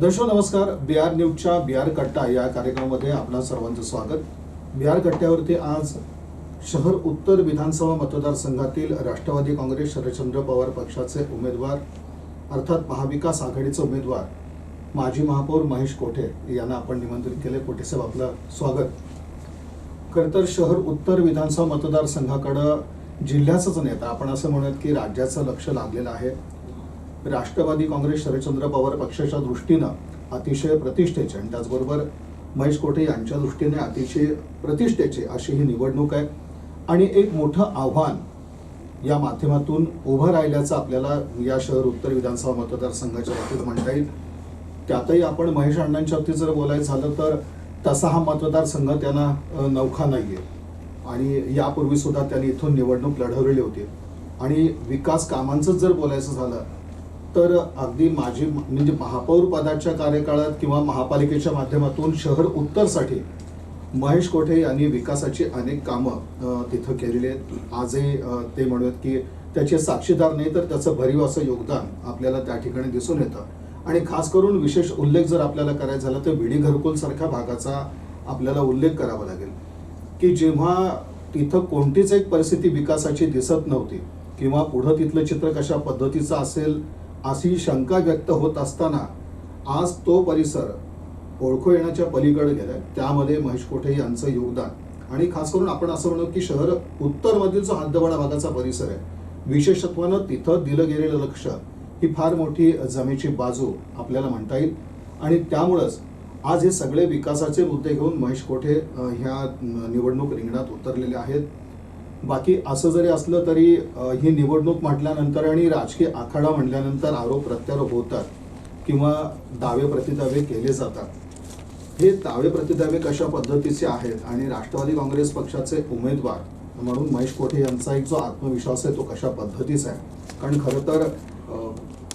दर्शक नमस्कार. बिहार न्यूजच्या बिहार कट्टा या कार्यक्रमामध्ये आपणा सर्वांचं स्वागत. बिहार कट्ट्यावरती आज शहर उत्तर विधानसभा मतदारसंघातील राष्ट्रवादी काँग्रेस शरदचंद्र पवार पक्षाचे उमेदवार अर्थात महाविकास आघाडीचे उमेदवार माजी महापौर महेश कोठे यांना आपण निमंत्रित केले. कोठे साहेब, आपलं स्वागत. खरं तर शहर उत्तर विधानसभा मतदारसंघाकडे जिल्ह्याचाच नेता आपण असं म्हणत की राज्याचं लक्ष लागलेलं आहे. राष्ट्रवादी काँग्रेस शरदचंद्र पवार पक्षाच्या दृष्टीनं अतिशय प्रतिष्ठेचे आणि त्याचबरोबर महेश कोठे यांच्या दृष्टीने अतिशय प्रतिष्ठेचे अशी ही निवडणूक आहे आणि एक मोठं आव्हान या माध्यमातून उभं राहिल्याचं आपल्याला या शहर उत्तर विधानसभा मतदारसंघाच्या बाबतीत म्हणता येईल. त्यातही आपण महेश अण्णांच्या बाबतीत जर बोलायचं झालं तर तसा हा मतदारसंघ त्यांना नवखा नाहीये आणि यापूर्वी सुद्धा त्यांनी इथून निवडणूक लढवलेली होती. आणि विकास कामांचं जर बोलायचं झालं तर अगदी माझी म्हणजे महापौर पदाच्या कार्यकाळात किंवा महापालिकेच्या माध्यमातून शहर उत्तरसाठी महेश कोठे यांनी विकासाची अनेक कामं तिथं केलेली आहेत. आजही ते म्हणूयात की त्याचे साक्षीदार नाही तर त्याचं भरीव असं योगदान आपल्याला त्या ठिकाणी दिसून येतं. आणि खास करून विशेष उल्लेख जर आपल्याला करायचा झाला तर बीडी घरकुल सारख्या भागाचा आपल्याला उल्लेख करावा लागेल की जेव्हा तिथं कोणतीच एक परिस्थिती विकासाची दिसत नव्हती किंवा पुढं तिथलं चित्र कशा पद्धतीचं असेल अशी शंका व्यक्त होत असताना आज तो परिसर ओळखू येण्याच्या पलीकडे गेलाय. त्यामध्ये महेश कोठे यांचं योगदान आणि खास करून आपण असं म्हणू की शहर उत्तरमधील जो हद्दवाडा भागाचा परिसर आहे विशेषत्वानं तिथं दिलं गेलेलं लक्ष ही फार मोठी जमेची बाजू आपल्याला म्हणता येईल. आणि त्यामुळंच आज हे सगळे विकासाचे मुद्दे घेऊन महेश कोठे ह्या निवडणूक रिंगणात उतरलेले आहेत. बाकी असं जरी असलं तरी ही निवडणूक म्हटल्यानंतर आणि राजकीय आखाडा म्हटल्यानंतर आरोप प्रत्यारोप होतात किंवा दावे प्रतिदावे केले जातात. हे दावे प्रतिदावे कशा पद्धतीचे आहेत आणि राष्ट्रवादी काँग्रेस पक्षाचे उमेदवार म्हणून महेश कोठे यांचा एक जो आत्मविश्वास आहे तो कशा पद्धतीचा आहे. कारण खरं तर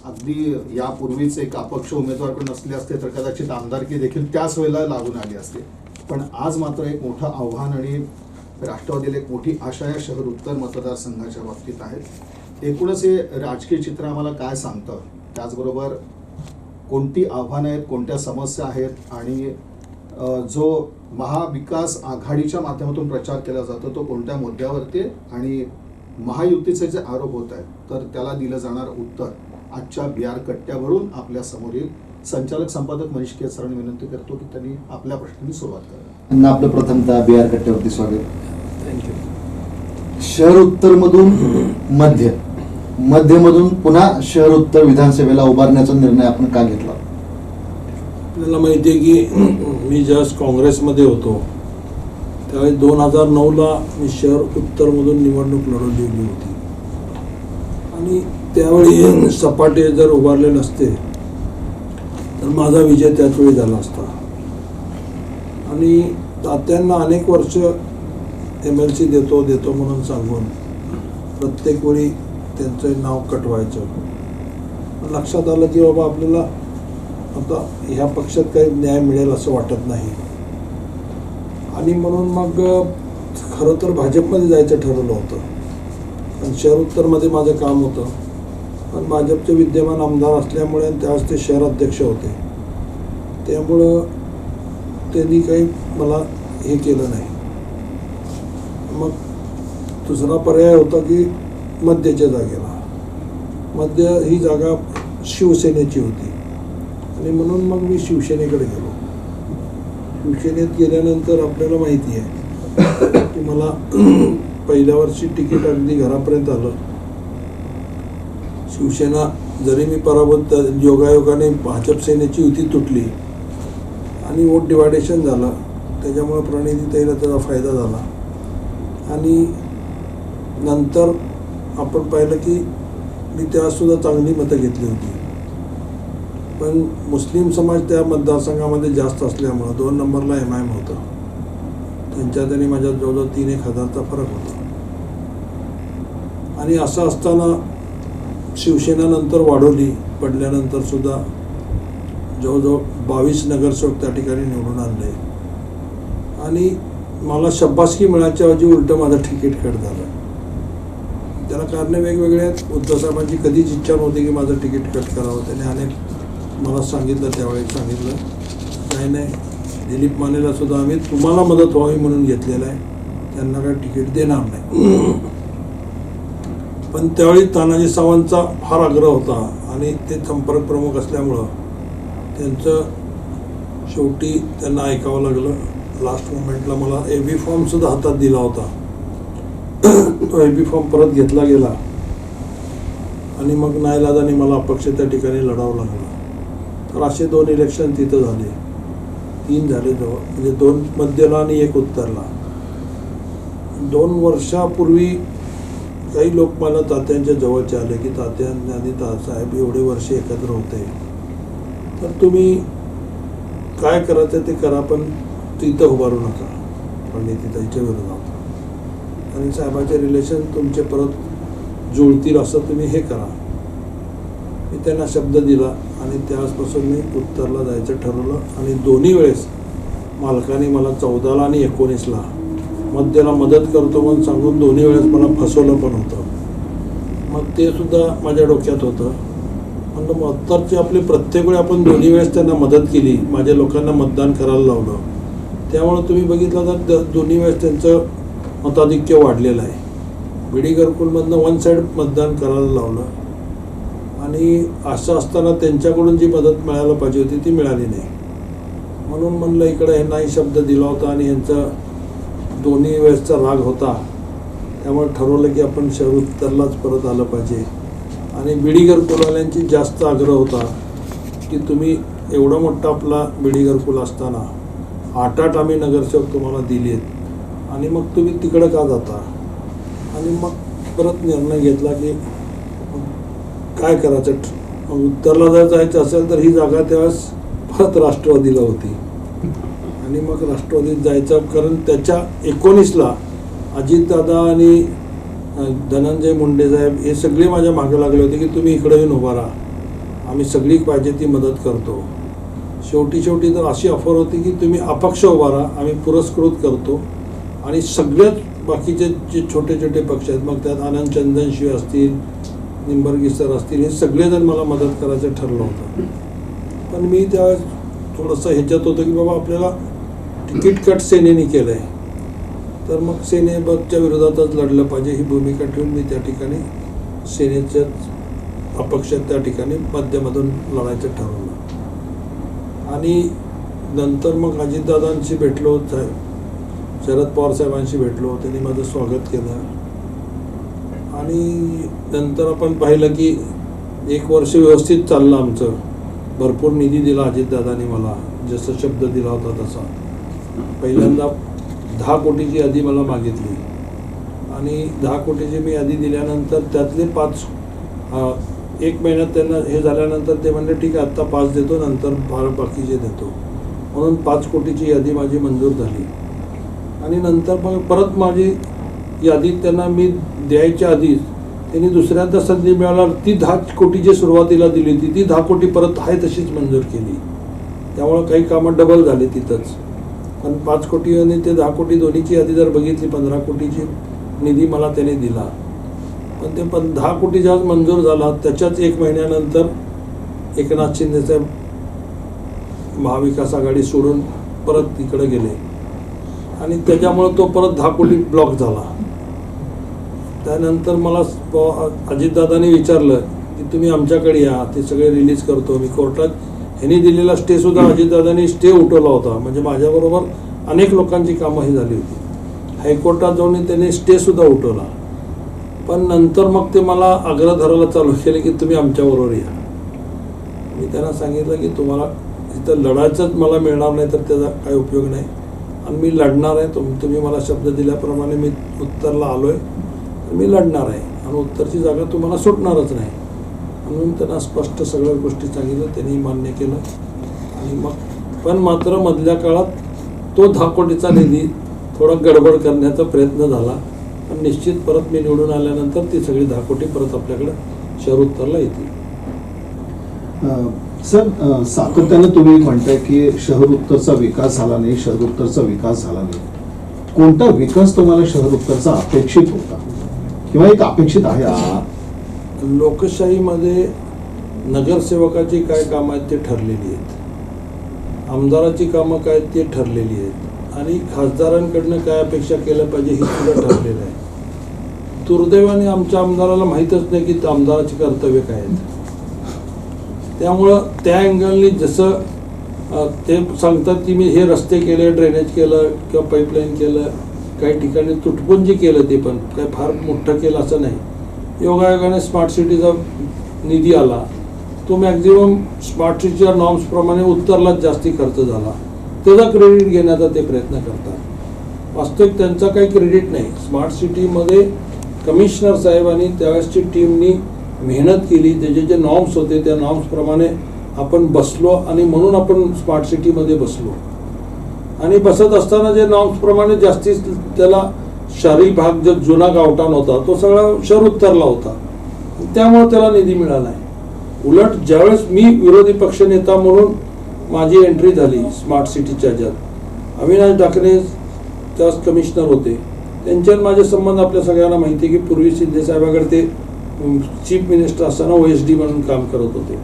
अगदी यापूर्वीच एक अपक्ष उमेदवार पण नसले असते तर कदाचित आमदारकी देखील त्याच वेळेला लागून आली असते. पण आज मात्र एक मोठं आव्हान आणि राष्ट्रवादीला एक मोठी आशा या शहर उत्तर मतदारसंघाच्या बाबतीत आहे. एकूणच हे राजकीय चित्र आम्हाला काय सांगतं, त्याचबरोबर कोणती आव्हानं आहेत, कोणत्या समस्या आहेत आणि जो महाविकास आघाडीच्या माध्यमातून प्रचार केला जातो तो कोणत्या मुद्द्यावरती आणि महायुतीचे जे आरोप होत आहेत तर त्याला दिलं जाणारं उत्तर आजच्या बिहार कट्ट्यावरून आपल्या समोरील संचालक संपादक मनीष केसरांनी विनंती करतो की त्यांनी आपल्या प्रश्नांनी सुरुवात करावी. आपलं प्रथमतः बिहार कट्ट्यावरती स्वागत. थँक्यू. शहर उत्तर मधून मध्यमधून पुन्हा शहर उत्तर विधानसभेला उभारण्याचा निर्णय आपण का घेतला? आपल्याला माहिती आहे की मी ज्यावेळेस काँग्रेसमध्ये होतो त्यावेळेस 2009ला मी शहर उत्तरमधून निवडणूक लढवलेली होती आणि त्यावेळी सपाटे जर उभारले नसते तर माझा विजय त्याच वेळी झाला असता. आणि तात्यांना अनेक वर्ष MLC देतो म्हणून सांगून प्रत्येक वेळी त्यांचं नाव कटवायचं. लक्षात आलं की बाबा आपल्याला आता ह्या पक्षात काही न्याय मिळेल असं वाटत नाही आणि म्हणून मग खरं तर भाजपमध्ये जायचं ठरवलं होतं. पण शहर उत्तरमध्ये माझं काम होतं पण भाजपचे विद्यमान आमदार असल्यामुळे त्यावेळेस ते शहर अध्यक्ष होते त्यामुळं त्यांनी काही मला हे केलं नाही. मग दुसरा पर्याय होता की मध्यच्या जागेला. मध्य ही जागा शिवसेनेची होती आणि म्हणून मग मी शिवसेनेकडे गेलो. शिवसेनेत गेल्यानंतर आपल्याला माहिती आहे की मला पहिल्या वर्षी तिकीट अगदी घरापर्यंत आलं. शिवसेना जरी मी पराभूत योगायोगाने भाजप सेनेची युती तुटली आणि वोट डिवायडेशन झालं त्याच्यामुळे प्रणितीताईला त्याचा फायदा झाला. आणि नंतर आपण पाहिलं की मी त्यासुद्धा चांगली मतं घेतली होती पण मुस्लिम समाज त्या मतदारसंघामध्ये जास्त असल्यामुळं 2 नंबरला MIM होतं. त्यांच्यात आणि माझ्यात जवळजवळ 3-1 हजारचा फरक होता. आणि असं असताना शिवसेना नंतर वाढवली पडल्यानंतर सुद्धा जवळजवळ 22 नगरसेवक त्या ठिकाणी निवडून आणले आणि मला शब्बासकी मिळायच्या ऐवजी उलटं माझं तिकीट कट झालं. त्याला कारणं वेगवेगळे आहेत. उद्धव साहेबांची कधीच इच्छा नव्हती की माझं तिकीट कट करावं. त्याने अनेक मला सांगितलं, त्यावेळी सांगितलं नाही नाही, दिलीप मानेला सुद्धा आम्ही तुम्हाला मदत व्हावी म्हणून घेतलेलं आहे, त्यांना काय तिकीट देणार नाही. पण त्यावेळी तानाजी सावंतचा फार आग्रह होता आणि ते संपर्क प्रमुख असल्यामुळं त्यांचं शेवटी त्यांना ऐकावं लागलं. लास्ट मोमेंटला मला AB फॉर्म सुद्धा हातात दिला होता. तो AB फॉर्म परत घेतला गेला आणि मग नाईलाजाने मला अपक्ष त्या ठिकाणी लढावं लागलं. तर असे 2 इलेक्शन तिथं झाले, 3 झाले जवळ, म्हणजे 2 मध्यला आणि 1 उत्तरला. 2 वर्षापूर्वी काही लोक मला तात्यांच्या जवळचे आले की तात्या आणि साहेब एवढे वर्ष एकत्र होते, तर तुम्ही काय करायचं ते करा, पण तिथं उभारू नका पंडितताईच्या विरोधात, आणि साहेबाचे रिलेशन तुमचे परत जुळतील असं तुम्ही हे करा. मी त्यांना शब्द दिला आणि त्यापासून मी उत्तरला जायचं ठरवलं. आणि दोन्ही वेळेस मालकाने मला 14ला आणि 19ला मध्यला मदत करतो म्हणून सांगून दोन्ही वेळेस मला फसवलं पण होतं. मग ते सुद्धा माझ्या डोक्यात होतं. म्हणलं उत्तरची आपली प्रत्येक वेळी आपण दोन्ही वेळेस त्यांना मदत केली, माझ्या लोकांना मतदान करायला लावलं, त्यामुळे तुम्ही बघितलं तर दोन्ही वेळेस त्यांचं मताधिक्य वाढलेलं आहे. बीडी घरकुलमधनं 1 साईड मतदान करायला लावलं आणि असं असताना त्यांच्याकडून जी मदत मिळायला पाहिजे होती ती मिळाली नाही. म्हणून म्हणलं इकडं ह्यांनाही शब्द दिला होता आणि ह्यांचा दोन्ही वेळेसचा राग होता, त्यामुळे ठरवलं की आपण शहर उत्तरलाच परत आलं पाहिजे. आणि बीडी घरकुलवाल्यांची जास्त आग्रह होता की तुम्ही एवढा मोठा आपला बीडी घरकुल असताना 8 आम्ही नगरसेवक तुम्हाला दिले आहेत आणि मग तुम्ही तिकडं का जाता. आणि मग परत निर्णय घेतला की काय करायचं, मग उत्तरला जर जायचं असेल तर ही जागा त्यावेळेस परत राष्ट्रवादीला होती आणि मग राष्ट्रवादीत जायचं. कारण त्याच्या 19ला अजितदादा आणि धनंजय मुंडे साहेब हे सगळे माझ्या मागे लागले होते की तुम्ही इकडे येऊन उभा राहा, आम्ही सगळी पाहिजे ती मदत करतो. शेवटी तर अशी ऑफर होती की तुम्ही अपक्ष उभा राहा, आम्ही पुरस्कृत करतो. आणि सगळ्याच बाकीचे जे छोटे पक्ष आहेत, मग त्यात आनंद चंदनशिव असतील, निंबर्गी सर असतील, हे सगळेजण मला मदत करायचं ठरलं होतं. पण मी त्यावेळेस थोडंसं ह्याच्यात होतं की बाबा आपल्याला तिकीट कट सेनेने केलं आहे, तर मग सेनेच्या विरोधातच लढलं पाहिजे ही भूमिका ठेवून मी त्या ठिकाणी सेनेच्याच अपक्ष त्या ठिकाणी माध्यमातून लढायचं ठरवलं. आणि नंतर मग अजितदादांशी भेटलो, शरद पवार साहेबांशी भेटलो, त्यांनी माझं स्वागत केलं. आणि नंतर आपण पाहिलं की 1 वर्ष व्यवस्थित चाललं आमचं, भरपूर निधी दिला अजितदादांनी मला, जसं शब्द दिला होता तसा. पहिल्यांदा 10 कोटीची यादी मला मागितली आणि 10 कोटीची मी यादी दिल्यानंतर त्यातले 5 1 महिन्यात त्यांना हे झाल्यानंतर ते म्हणले ठीक आहे आत्ता 5 देतो, नंतर बाकीचे देतो, म्हणून 5 कोटीची यादी माझी मंजूर झाली. आणि नंतर मग परत माझी यादी त्यांना मी द्यायच्या आधीच त्यांनी दुसऱ्यांदा संधी मिळाल्यावर ती 10 कोटीची सुरुवातीला दिली होती ती 10 कोटी परत आहे तशीच मंजूर केली. त्यामुळं काही कामं डबल झाले तिथंच. पण 5 कोटी आणि ते 10 कोटी दोन्हीची यादी जर बघितली, 15 कोटीची निधी मला त्याने दिला. पण ते 10 कोटी जेव्हा मंजूर झाला त्याच्याच 1 महिन्यानंतर एकनाथ शिंदे साहेब महाविकास आघाडी सोडून परत तिकडे गेले आणि त्याच्यामुळे तो परत 10 कोटी ब्लॉक झाला. त्यानंतर मला अजितदादांनी विचारलं की तुम्ही आमच्याकडे या, ते सगळे रिलीज करतो. मी कोर्टात ह्यांनी दिलेला स्टे सुद्धा अजितदादांनी स्टे उठवला होता, म्हणजे माझ्याबरोबर अनेक लोकांची कामं ही झाली होती. हायकोर्टात जाऊन त्यांनी स्टे सुद्धा उठवला. पण नंतर मग ते मला आग्रह धरायला चालू केले की तुम्ही आमच्याबरोबर या. मी त्यांना सांगितलं की तुम्हाला इथं लढायचंच मला मिळणार नाही तर त्याचा काही उपयोग नाही आणि मी लढणार आहे. तुम्ही मला शब्द दिल्याप्रमाणे मी उत्तरला आलो आहे, मी लढणार आहे आणि उत्तरची जागा तुम्हाला सुटणारच नाही म्हणून त्यांना स्पष्ट सगळ्या गोष्टी सांगितलं. त्यांनी मान्य केलं. आणि मग पण मात्र मधल्या काळात तो 10 कोटीचा निधी थोडा गडबड करण्याचा प्रयत्न झाला. पण निश्चित परत मी निवडून आल्यानंतर ती सगळी 10 कोटी परत आपल्याकडे शहर उत्तरला येतील. सर, सातत्यानं तुम्ही म्हणताय की शहर उत्तरचा विकास झाला नाही, शहर उत्तरचा विकास झाला नाही. कोणता विकास तुम्हाला शहर उत्तरचा अपेक्षित होता किंवा एक अपेक्षित आहे? लोकशाहीमध्ये नगरसेवकाची काय कामं आहेत ते ठरलेली आहेत, आमदाराची कामं काय ते ठरलेली आहेत आणि खासदारांकडनं काय अपेक्षा केल्या पाहिजे हे सुद्धा ठरलेलं आहे. दुर्दैवाने आमच्या आमदाराला माहीतच नाही की आमदाराची कर्तव्य काय आहेत. त्यामुळं त्या अँगलनी जसं ते सांगतात की मी हे रस्ते केले, ड्रेनेज केलं किंवा पाईपलाईन केलं, काही ठिकाणी तुटपुंजी केलं, ते पण काय फार मोठं केलं असं नाही. योगायोगाने स्मार्ट सिटीचा निधी आला, तो मॅक्झिमम स्मार्ट सिटीच्या नॉर्म्सप्रमाणे उत्तरलाच जास्ती खर्च झाला, त्याचा क्रेडिट घेण्याचा ते प्रयत्न करतात. वास्तविक त्यांचा काही क्रेडिट नाही. स्मार्ट सिटीमध्ये कमिशनर साहेबांनी त्यावेळेसची टीमनी मेहनत केली, त्याचे जे नॉर्म्स होते त्या नॉर्म्सप्रमाणे आपण बसलो आणि म्हणून आपण स्मार्ट सिटीमध्ये बसलो. आणि बसत असताना जे नॉर्म्सप्रमाणे जास्ती त्याला शहरी भाग जो जुना गावठाण होता तो सगळा शहर उत्तरला होता, त्यामुळे त्याला निधी मिळाला नाही. उलट ज्यावेळेस मी विरोधी पक्षनेता म्हणून माझी एंट्री झाली स्मार्ट सिटीच्या ह्याच्यात, अविनाश ढाकणे त्यावेळेस कमिशनर होते, त्यांच्यात माझे संबंध आपल्या सगळ्यांना माहिती आहे की पूर्वी शिंदे साहेबांकडे ते चीफ मिनिस्टर असताना OSD म्हणून काम करत होते,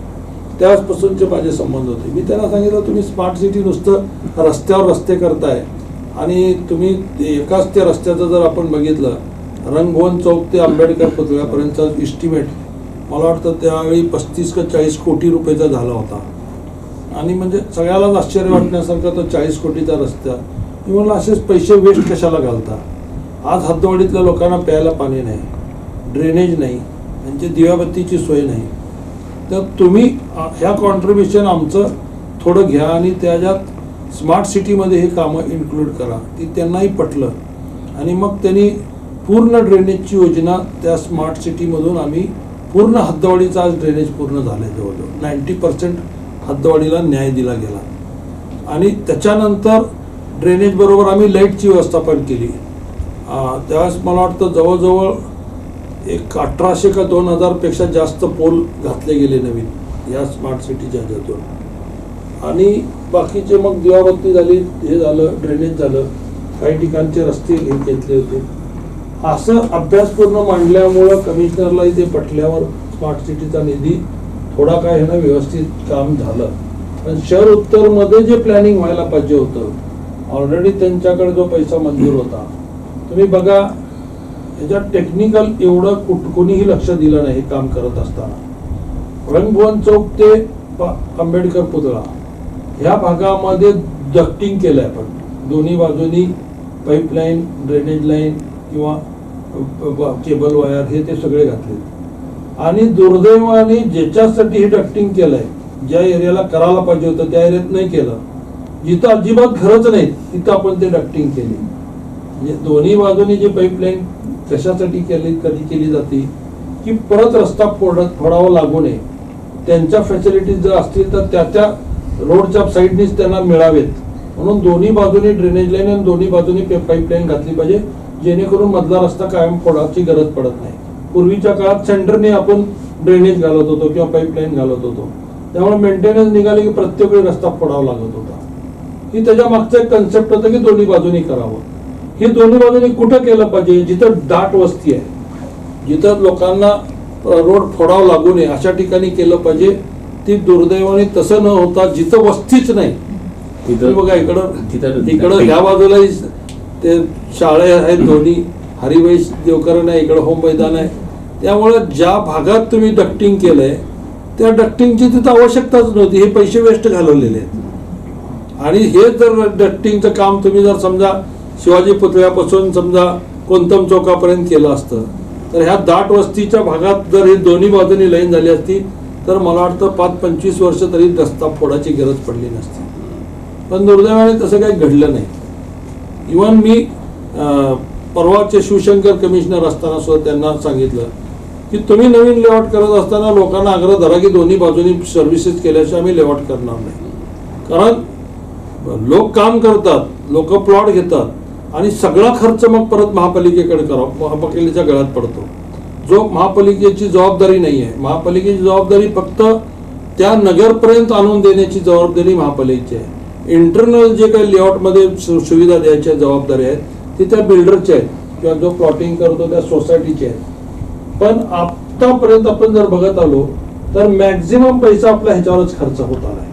त्यावेळेसपासूनचे माझे संबंध होते. मी त्यांना सांगितलं तुम्ही स्मार्ट सिटी नुसतं रस्त्यावर रस्ते करताय आणि तुम्ही एकाच त्या रस्त्याचं जर आपण बघितलं, रंगभवन चौक ते आंबेडकर पुतळ्यापर्यंतचा इस्टिमेट मला वाटतं त्यावेळी 35 का 40 कोटी रुपयाचा झाला होता. आणि म्हणजे सगळ्यालाच आश्चर्य वाटण्यासारखा तो 40 कोटीचा रस्ता. मी म्हणलं असेच पैसे वेस्ट कशाला घालता. आज हद्दवाडीतल्या लोकांना प्यायला पाणी नाही, ड्रेनेज नाही, त्यांची दिव्याबत्तीची सोय नाही. तर तुम्ही ह्या कॉन्ट्रीब्युशन आमचं थोडं घ्या आणि त्याच्यात स्मार्ट सिटीमध्ये हे कामं इन्क्लूड करा. ती त्यांनाही पटलं आणि मग त्यांनी पूर्ण ड्रेनेजची योजना त्या स्मार्ट सिटीमधून आम्ही पूर्ण हद्दवाडीचा आज ड्रेनेज पूर्ण झालं आहे. जवळजवळ 90% हद्दवाडीला न्याय दिला गेला. आणि त्याच्यानंतर ड्रेनेज बरोबर आम्ही लाईटची व्यवस्था पण केली. त्यावेळेस मला वाटतं जवळजवळ एक 1800 का 2000 पेक्षा जास्त पोल घातले गेले नवीन या स्मार्ट सिटीच्या ह्याच्यातून. आणि बाकीचे मग दिवाबत्ती झाली, हे झालं, ड्रेनेज झालं, काही ठिकाणचे रस्ते घेतले होते. असं अभ्यासपूर्ण मांडल्यामुळं कमिशनरलाही ते पटल्यावर स्मार्ट सिटीचा निधी थोडा काय आहे ना व्यवस्थित काम झालं. पण शहर उत्तरमध्ये जे प्लॅनिंग व्हायला पाहिजे होतं, ऑलरेडी त्यांच्याकडे जो पैसा मंजूर होता, तुम्ही बघा याच्यात टेक्निकल एवढं कोणीही लक्ष दिलं नाही. हे काम करत असताना रंगभवन चौक ते आंबेडकर पुतळा ह्या भागामध्ये डक्टिंग केलंय. आपण दोन्ही बाजूनी पाईपलाईन, ड्रेनेज लाईन किंवा केबल वायर हे ते सगळे घातले. आणि दुर्दैवाने ज्याच्यासाठी हे डक्टिंग केलंय, ज्या एरियाला करायला पाहिजे होतं त्या एरियात नाही केलं. जिथं अजिबात घरच नाहीत तिथं आपण ते डक्टिंग केली. म्हणजे दोन्ही बाजूनी जी पाईपलाईन कशासाठी कधी केली जाते की परत रस्ता फोडावा लागू नये, त्यांच्या फॅसिलिटीज जर असतील तर त्या रोडच्या साईडनीच त्यांना मिळावेत म्हणून दोन्ही बाजूनी ड्रेनेज लाईन आणि दोन्ही बाजूनी पाईपलाईन घातली पाहिजे, जेणेकरून मधला रस्ता कायम फोडायची गरज पडत नाही. पूर्वीच्या काळात सेंटरने आपण ड्रेनेज घालत होतो किंवा पाईपलाईन घालत होतो, त्यामुळे मेंटेनन्स निघाले की प्रत्येक वेळी रस्ता फोडावा लागत होता. ही त्याच्या मागचं एक कन्सेप्ट होतं की दोन्ही बाजूनी करावं. हे दोन्ही बाजूनी कुठं केलं पाहिजे, जिथं दाट वस्ती आहे, जिथं लोकांना रोड फोडावा लागू नये अशा ठिकाणी केलं पाहिजे. ती दुर्दैवाने तसं न होता जिथं वस्तीच नाही, बघा इकडं ह्या बाजूला ते शाळे आहेत दोन्ही, हरिभाई देवकरण आहे, इकडं होम मैदान आहे. त्यामुळे ज्या भागात तुम्ही डक्टिंग केलंय त्या डक्टिंगची तिथं आवश्यकताच नव्हती. हे पैसे वेस्ट घालवलेले आहेत. आणि हे जर डक्टिंगचं काम तुम्ही जर समजा शिवाजी पुतळ्यापासून समजा कोणतम चौकापर्यंत केलं असतं तर ह्या दाट वस्तीच्या भागात जर हे दोन्ही बाजूनी लाईन झाली असती तर मला वाटतं 5-25 वर्ष तरी रस्ता फोडायची गरज पडली नसती. पण दुर्दैवाने तसं काही घडलं नाही. इव्हन मी परवाचे शिवशंकर कमिशनर असताना सुद्धा त्यांना सांगितलं की तुम्ही नवीन लेआउट करत असताना लोकांना आग्रह धरा की दोन्ही बाजूनी सर्व्हिसेस केल्याशिवाय आम्ही लेआउट करणार नाही. कारण लोक काम करतात, लोक प्लॉट घेतात आणि सगळा खर्च मग परत महापालिकेकडे करावा, महापालिकेच्या गळ्यात पडतो, जो महापालिकेची जबाबदारी नाही आहे. महापालिकेची जबाबदारी फक्त त्या नगरपर्यंत आणून देण्याची जबाबदारी महापालिकेची आहे. इंटरनल जे काही लेआउटमध्ये सुविधा द्यायच्या जबाबदारी आहेत ती त्या बिल्डरच्या आहेत किंवा जो प्लॉटिंग करतो त्या सोसायटीचे आहेत. पण आतापर्यंत आपण जर बघत आलो तर मॅक्झिमम पैसा आपल्या ह्याच्यावरच खर्च होत आलाय,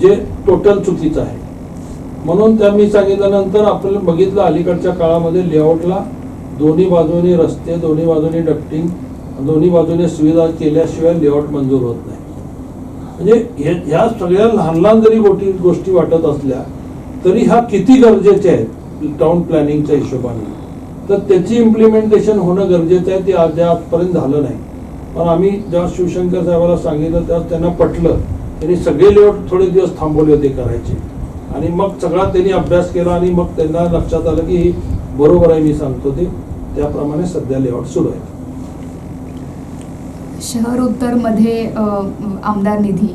जे टोटल चुकीचं आहे. म्हणून त्या मी सांगितल्यानंतर आपल्याला बघितलं अलीकडच्या काळामध्ये लेआउटला दोन्ही बाजूनी रस्ते, दोन्ही बाजूनी डक्टिंग, दोन्ही बाजूने सुविधा केल्याशिवाय लेआउट मंजूर होत नाही. म्हणजे ह्या सगळ्या लहान लहान जरी गोष्टी वाटत असल्या तरी ह्या किती गरजेच्या आहेत टाउन प्लॅनिंगच्या हिशोबाने, तर त्याची इम्प्लिमेंटेशन होणं गरजेचं आहे. ते आजपर्यंत झालं नाही. पण आम्ही जेव्हा शिवशंकर साहेबांना सांगितलं तेव्हा त्यांना पटलं. त्यांनी सगळे लेआउट थोडे दिवस थांबवले होते करायचे आणि मग सगळा त्यांनी अभ्यास केला आणि मग त्यांना लक्षात आलं की बरोबर आहे मी सांगतो ते, त्याप्रमाणे सध्या लेआउट सुरू आहे. शहर उत्तरमध्ये आमदार निधी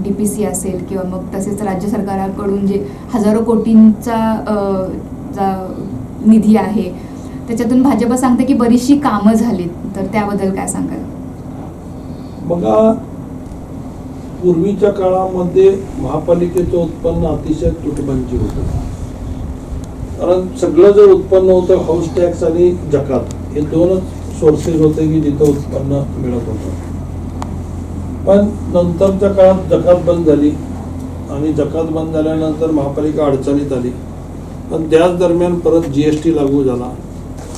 DPC असेल किंवा मग तसेच राज्य सरकारकडून जे हजारो कोटींचा निधी आहे त्याच्यातून भाजप सांगते की बरीचशी कामं झालीत, तर त्याबद्दल काय सांगाल? बघा, पूर्वीच्या काळामध्ये महापालिकेचं उत्पन्न अतिशय तुटबंदी होतं. कारण सगळं जे उत्पन्न होतं हाऊस टॅक्स आणि जकात हे दोनच सोर्सेस होते की जिथं उत्पन्न मिळत होतं. पण नंतरच्या काळात जकात बंद झाली आणि जकात बंद झाल्यानंतर महापालिका अडचणीत आली. पण त्याच दरम्यान परत GST लागू झाला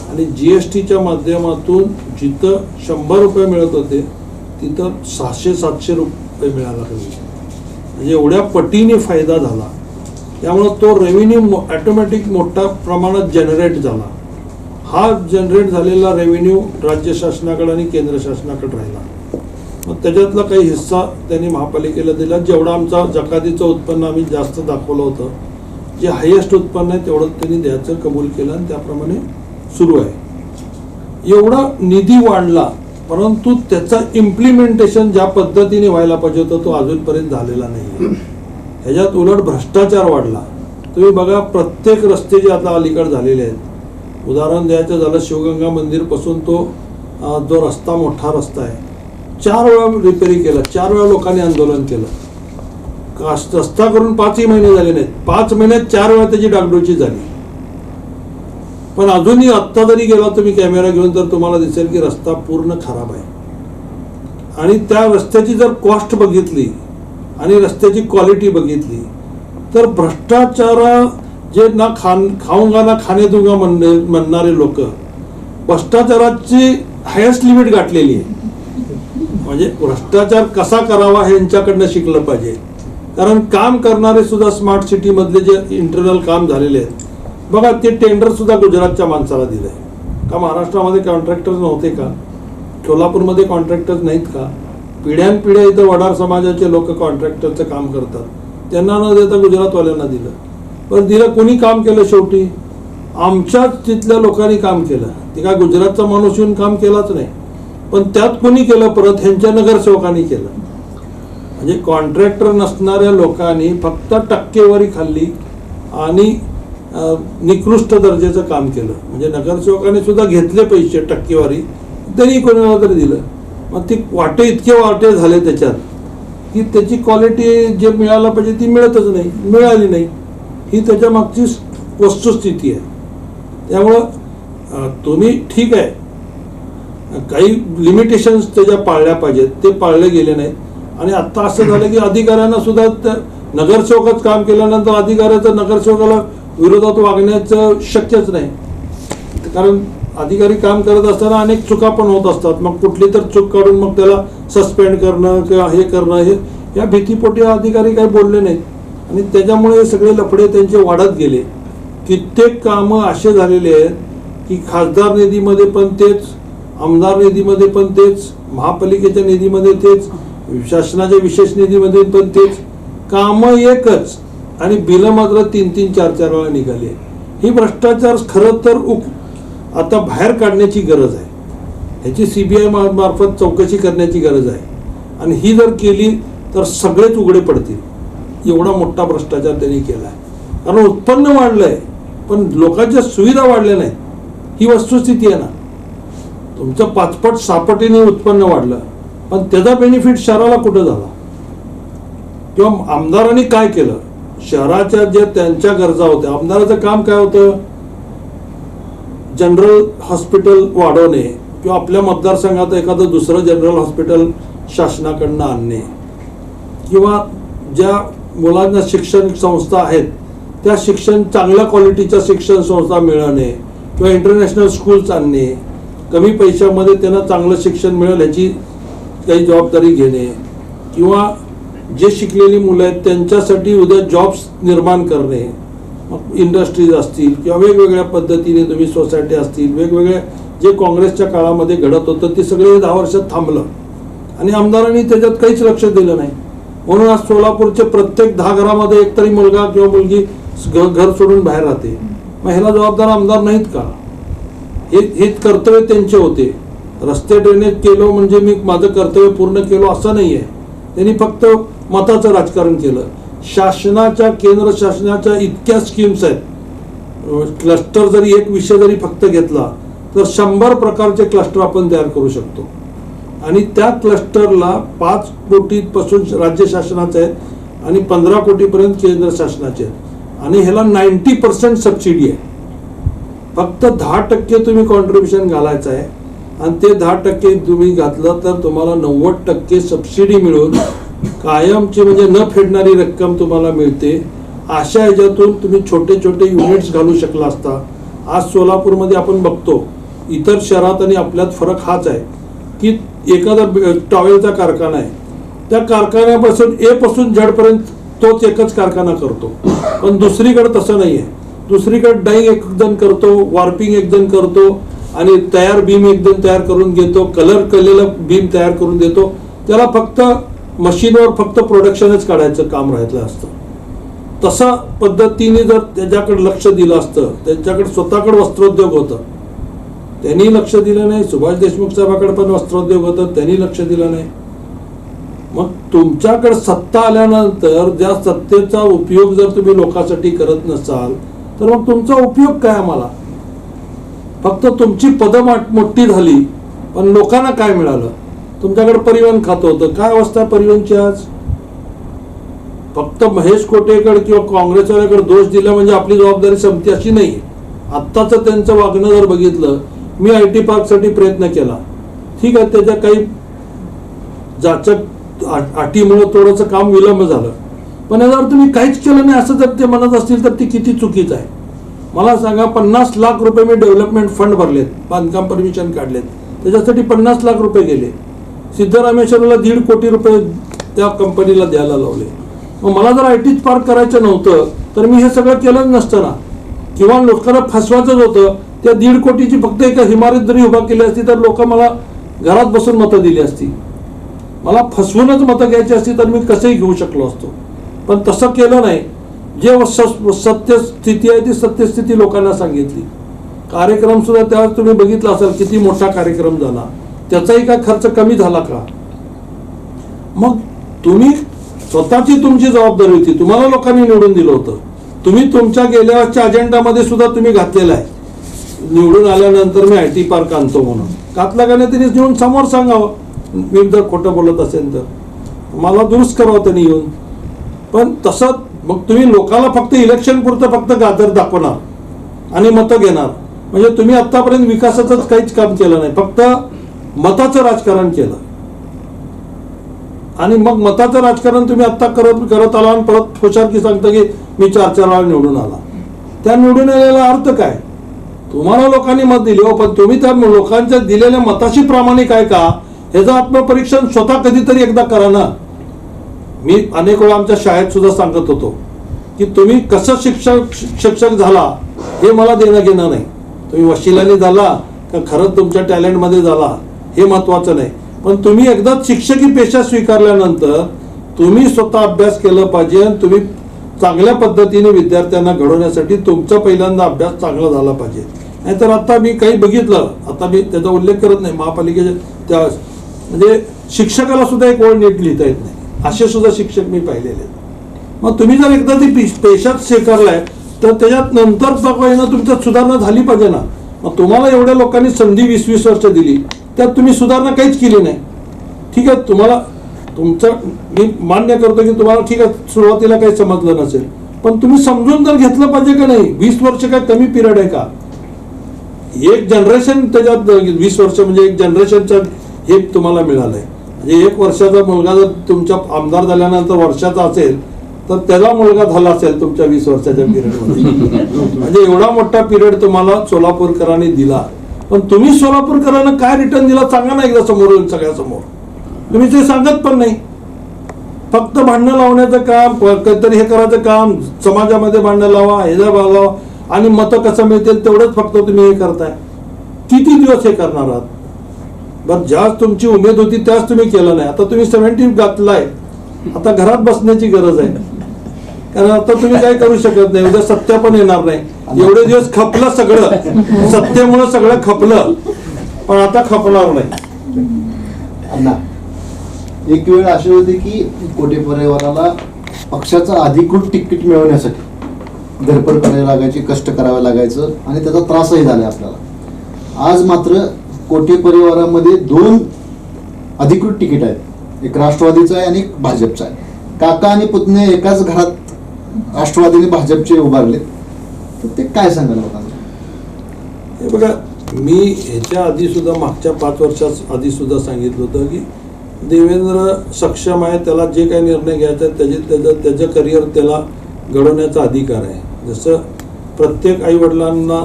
आणि GSTच्या माध्यमातून जिथं 100 रुपये मिळत होते तिथं 600-700 रुपये मिळायला लागले. म्हणजे एवढ्या पटीने फायदा झाला. त्यामुळं तो रेव्हेन्यू ऑटोमॅटिक मोठ्या प्रमाणात जनरेट झाला. हा जनरेट झालेला रेव्हेन्यू राज्य शासनाकडे आणि केंद्र शासनाकडे राहिला. मग त्याच्यातला काही हिस्सा त्यांनी महापालिकेला दिला. जेवढं आमचा जकातीचं उत्पन्न आम्ही जास्त दाखवलं होतं, जे हायेस्ट उत्पन्न आहे तेवढं त्यांनी द्यायचं कबूल केलं आणि त्याप्रमाणे सुरू आहे. एवढा निधी वाढला, परंतु त्याचा इम्प्लिमेंटेशन ज्या पद्धतीने व्हायला पाहिजे होतं तो अजूनपर्यंत झालेला नाही. ह्याच्यात उलट भ्रष्टाचार वाढला. तुम्ही बघा, प्रत्येक रस्ते जे आता अलीकडे झालेले आहेत, उदाहरण द्यायचं झालं शिवगंगा मंदिरपासून तो जो रस्ता मोठा रस्ता आहे 4 वेळा रिपेरी केला, 4 वेळा लोकांनी आंदोलन केलं. रस्ता करून 5ही महिने झाले नाहीत, 5 महिन्यात 4 वेळा त्याची डागडुजी झाली. पण अजूनही आत्ता जरी गेला तुम्ही कॅमेरा घेऊन तर तुम्हाला दिसेल की रस्ता पूर्ण खराब आहे. आणि त्या रस्त्याची जर कॉस्ट बघितली आणि रस्त्याची क्वालिटी बघितली तर भ्रष्टाचार जे ना खाऊंगा ना खाणे दूंगा म्हणणारे लोक भ्रष्टाचाराची हायेस्ट लिमिट गाठलेली आहे. म्हणजे भ्रष्टाचार कसा करावा हे यांच्याकडनं शिकलं पाहिजे. कारण काम करणारे सुद्धा स्मार्ट सिटी मधले जे इंटरनल काम झालेले आहेत बघा, ते टेंडर सुद्धा गुजरातच्या माणसाला दिलंय का? महाराष्ट्रामध्ये कॉन्ट्रॅक्टर्स नव्हते का? कोल्हापूरमध्ये कॉन्ट्रॅक्टर्स नाहीत का? पिढ्यानपिढ्या इथं वडार समाजाचे लोक कॉन्ट्रॅक्टरचं काम करतात, त्यांना न देता गुजरातवाल्यांना दिलं. पण दिलं कोणी काम केलं? शेवटी आमच्याच तिथल्या लोकांनी काम केलं. ते काय गुजरातचा माणूस येऊन काम केलाच नाही, पण त्यात कोणी केलं? परत ह्यांच्या नगरसेवकांनी केलं. म्हणजे कॉन्ट्रॅक्टर नसणाऱ्या लोकांनी फक्त टक्केवारी खाल्ली आणि निकृष्ट दर्जाचं काम केलं. म्हणजे नगरसेवकांनी सुद्धा घेतले पैसे टक्केवारी, त्यांनी कोणाला तरी दिलं. मग ती इतके वाटे झाले त्याच्यात की त्याची क्वालिटी जे मिळायला पाहिजे ती मिळतच नाही, मिळाली नाही. ही त्याच्या मागची वस्तुस्थिती आहे. त्यामुळं तुम्ही ठीक आहे, काही लिमिटेशन्स त्याच्या पाळल्या पाहिजेत, ते पाळले गेले नाहीत. आणि आत्ता असं झालं की अधिकाऱ्यांना सुद्धा नगरसेवकच काम केल्यानंतर अधिकाऱ्याचं नगरसेवकाला विरोधात वागण्याचं शक्यच नाही. कारण अधिकारी काम करत असताना अनेक चुका पण होत असतात. मग कुठली तर चूक काढून मग त्याला सस्पेंड करणं किंवा हे करणं, हे या भीतीपोटी अधिकारी काही बोलले नाहीत आणि त्याच्यामुळे हे सगळे लफडे त्यांचे वाढत गेले. कित्येक कामं असे झालेले आहेत की खासदार निधीमध्ये पण तेच, आमदार निधीमध्ये पण तेच, महापालिकेच्या निधीमध्ये तेच, शासनाच्या विशेष निधीमध्ये पण तेच, कामं एकच आणि बिलं मात्र 3-3, 4-4 वेळा निघाली. ही भ्रष्टाचार खरं तर आता बाहेर काढण्याची गरज आहे. ह्याची CBI मार्फत चौकशी करण्याची गरज आहे. आणि ही जर केली तर सगळेच उघडे पडतील. एवढा मोठा भ्रष्टाचार त्यांनी केला आहे. कारण उत्पन्न वाढलंय पण लोकांच्या सुविधा वाढल्या नाहीत. ही वस्तुस्थिती आहे ना. तुमचं 5-6 पटीने उत्पन्न वाढलं पण त्याचा बेनिफिट शहराला कुठं झाला? किंवा आमदारांनी काय केलं? शहराच्या जे त्यांच्या गरजा होत्या, आमदाराचं काम काय होतं? जनरल हॉस्पिटल वाढवणे किंवा आपल्या मतदारसंघात एखादं दुसरं जनरल हॉस्पिटल शासनाकडनं आणणे किंवा ज्या मुलांना शिक्षण संस्था आहेत त्या चांगल्या क्वालिटीच्या शिक्षण संस्था मिळवणे किंवा इंटरनॅशनल स्कूल्स आणणे, कमी पैशामध्ये त्यांना चांगलं शिक्षण मिळेल ह्याची काही जबाबदारी घेणे किंवा जे शिकलेली मुलं आहेत त्यांच्यासाठी उद्या जॉब्स निर्माण करणे, इंडस्ट्रीज असतील किंवा वेगवेगळ्या पद्धतीने तुम्ही सोसायटी असतील, वेगवेगळे जे काँग्रेसच्या काळामध्ये घडत होतं ते सगळे 10 वर्षात थांबलं आणि आमदारांनी त्याच्यात काहीच लक्ष दिलं नाही. म्हणून आज सोलापूरचे प्रत्येक 10 घरामध्ये एकतरी मुलगा किंवा मुलगी घर सोडून बाहेर राहते. मग ह्याला जबाबदार आमदार नाहीत का? हे कर्तव्य त्यांचे होते. रस्ते ड्रेनेज केलं म्हणजे मी माझं कर्तव्य पूर्ण केलं असं नाही आहे. त्यांनी फक्त मताचं राजकारण केलं. शासनाच्या केंद्र शासनाच्या इतक्या स्कीम्स आहेत. क्लस्टर जरी एक विषय जरी फक्त घेतला तर 100 प्रकारचे क्लस्टर आपण तयार करू शकतो आणि त्या क्लस्टरला 5 कोटीपासून राज्य शासनाचे आहेत आणि 15 कोटीपर्यंत केंद्र शासनाचे आहेत आणि ह्याला 90% सबसिडी आहे. फक्त 10% तुम्ही कॉन्ट्रीब्युशन घालायचं आहे आणि ते 10% तुम्ही घातलं तर तुम्हाला 90% सबसिडी मिळून कायमची म्हणजे न फेडणारी रक्कम तुम्हाला मिळते. अशा ह्याच्यातून तुम्ही छोटे छोटे युनिट्स घालू शकला असता. आज सोलापूरमध्ये आपण बघतो, इतर शहरात आणि आपल्यात फरक हाच आहे की एखादा टॉवेलचा कारखाना आहे, त्या कारखान्यापासून ए पासून झेड पर्यंत तोच एकच कारखाना करतो. पण दुसरीकडे तसं नाही आहे. दुसरीकडे डाईंग एक जण करतो, वॉर्पिंग एक जण करतो आणि तयार बीम एक जण तयार करून घेतो, कलर केलेलं बीम तयार करून देतो. त्याला फक्त मशीनवर फक्त प्रोडक्शनच काढायचं काम राहिलं असतं. तसा पद्धतीने जर त्याच्याकडे लक्ष दिलं असतं, त्यांच्याकडे स्वतःकडे वस्त्रोद्योग होतं, त्यांनी लक्ष दिलं नाही. सुभाष देशमुख साहेबांकडे पण वस्त्रोद्योग होतं, त्यांनी लक्ष दिलं नाही. मग तुमच्याकडे सत्ता आल्यानंतर ज्या सत्तेचा उपयोग जर तुम्ही लोकांसाठी करत नसाल तर मग तुमचा उपयोग काय आम्हाला? फक्त तुमची पदं मोठी झाली पण लोकांना काय मिळालं? तुमच्याकडे परिवहन खातं होतं, काय अवस्था परिवहनची आज? फक्त महेश कोटेकर किंवा काँग्रेसवाल्याकडे दोष दिला म्हणजे आपली जबाबदारी संपते अशी नाही. आत्ताचं त्यांचं वागणं जर बघितलं, मी IT पार्कसाठी प्रयत्न केला, ठीक आहे, त्याच्या काही जाचक अटीमुळे थोडंसं काम विलंब झालं, पण जर तुम्ही काहीच केलं नाही असं जर ते म्हणत असतील तर ती किती चुकीचं आहे. मला सांगा, 50 लाख रुपये मी डेव्हलपमेंट फंड भरलेत, बांधकाम परमिशन काढलेत, त्याच्यासाठी 50 लाख रुपये गेले. सिद्धरामेश्वरला 1.5 कोटी रुपये त्या कंपनीला द्यायला लावले. मग मला जर IT पार्क करायचं नव्हतं तर मी हे सगळं केलंच नसतं ना. किंवा लोकांना फसवायचंच होतं. त्या 1.5 कोटीची फक्त एका इमारत जरी उभा केली असती तर लोक मला घरात बसून मतं दिली असती. मला फसवूनच मतं घ्यायची असती तर मी कसंही घेऊ शकलो असतो. पण तसं केलं नाही. जे सत्यस्थिती आहे ती सत्यस्थिती लोकांना सांगितली. कार्यक्रम सुद्धा त्यावेळेस तुम्ही बघितला असाल किती मोठा कार्यक्रम झाला, त्याचाही काय खर्च कमी झाला का? मग तुम्ही स्वतःची तुमची जबाबदारी होती. तुम्हाला लोकांनी निवडून दिलं होतं. तुम्ही तुमच्या गेल्या वर्षच्या अजेंडामध्ये सुद्धा तुम्ही घातलेला आहे, निवडून आल्यानंतर मी IT पार्क आणतो म्हणून. घातला का नाही त्यांनी येऊन समोर सांगावं. मी जर खोटं बोलत असेल तर मला दुरुस्त करावं त्यांनी येऊन. पण तसं मग तुम्ही लोकांना फक्त इलेक्शन पुरतं फक्त गाजर दाखवणार आणि मतं घेणार. म्हणजे तुम्ही आतापर्यंत विकासाचं काहीच काम केलं नाही, फक्त मताचं राजकारण केलं. आणि मग मताचं राजकारण तुम्ही आता करत आला आणि परत खुशालकी सांगता की मी 4 वेळा निवडून आला. त्या निवडून आलेला अर्थ काय? तुम्हाला लोकांनी मत दिले हो, पण तुम्ही त्या लोकांच्या दिलेल्या मताशी प्रामाणिक आहे का ह्याचं आत्मपरीक्षण स्वतः कधीतरी एकदा करा ना. मी अनेक वेळा आमच्या शाळेत सुद्धा सांगत होतो की तुम्ही कसं शिक्षक झाला हे मला देणं घेणं नाही. तुम्ही वशिलाने झाला का खरंच तुमच्या टॅलेंटमध्ये झाला हे महत्वाचं नाही. पण तुम्ही एकदा शिक्षकी पेशा स्वीकारल्यानंतर तुम्ही स्वतः अभ्यास केला पाहिजे आणि तुम्ही चांगल्या पद्धतीने विद्यार्थ्यांना घडवण्यासाठी तुमचा पहिल्यांदा अभ्यास चांगला झाला पाहिजे. नाहीतर आता मी काही बघितलं, आता मी त्याचा उल्लेख करत नाही, महापालिकेच्या त्या म्हणजे शिक्षकाला सुद्धा एक ओळ नीट लिहिता येत नाही असे सुद्धा शिक्षक मी पाहिलेले आहेत. मग तुम्ही जर एकदा ती पेशात स्वीकारलाय तर त्याच्यात नंतर तुमच्यात सुधारणा झाली पाहिजे ना. मग तुम्हाला एवढ्या लोकांनी संधी 20-20 वर्ष दिली, त्यात तुम्ही सुधारणा काहीच केली नाही. ठीक आहे, तुम्हाला तुमचं मी मान्य करतो की तुम्हाला ठीक आहे सुरुवातीला काही समजलं नसेल, पण तुम्ही समजून तर घेतलं पाहिजे का नाही. 20 वर्ष काय कमी पिरियड आहे का? एक जनरेशन त्याच्यात 20 वर्ष म्हणजे एक जनरेशनचं हे तुम्हाला मिळालंय. म्हणजे 1 वर्षाचा मुलगा जर तुमच्या आमदार झाल्यानंतर वर्षाचा असेल तर त्याला मुलगा झाला असेल तुमच्या 20 वर्षाच्या पिरियडमध्ये. म्हणजे एवढा मोठा पिरियड तुम्हाला सोलापूरकरांनी दिला, पण तुम्ही सोलापूरकरांना काय रिटर्न दिला सांगा ना एकदा समोर येऊन सगळ्यासमोर. तुम्ही ते सांगत पण नाही. फक्त भांडणं लावण्याचं काम, काहीतरी हे करायचं काम, समाजामध्ये भांडणं लावा, ह्याच्या लावा आणि मतं कसं मिळतील तेवढंच फक्त तुम्ही हे करताय. किती दिवस हे करणार आहात? बरं, ज्या तुमची उमेद होती त्याच तुम्ही केलं नाही. आता तुम्ही 70 घातलाय, आता घरात बसण्याची गरज आहे. कारण आता तुम्ही काय करू शकत नाही, उद्या सत्य पण येणार नाही. एवढे दिवस खपलं सगळं, सत्तेमुळे सगळं खपलं, पण आता खपणार नाही. अण्णा, एक वेळ अशी होती की कोटे परिवाराला पक्षाचं अधिकृत तिकीट मिळवण्यासाठी धडपड करावी लागायची, कष्ट करावं लागायचं आणि त्याचा त्रासही झाला आपल्याला. आज मात्र कोटे परिवारामध्ये 2 अधिकृत तिकीट आहेत, एक राष्ट्रवादीचं आहे आणि एक भाजपचं आहे. काका आणि पुतणे एकाच घरात राष्ट्रवादीने भाजपचे उभारले, तर ते काय सांगाल लोकांना? हे बघा, मी ह्याच्या आधी सुद्धा मागच्या 5 वर्षात आधी सुद्धा सांगितलं होतं की देवेंद्र सक्षम आहे, त्याला जे काही निर्णय घ्यायचा आहे त्याचं करिअर त्याला घडवण्याचा अधिकार आहे. जसं प्रत्येक आई वडिलांना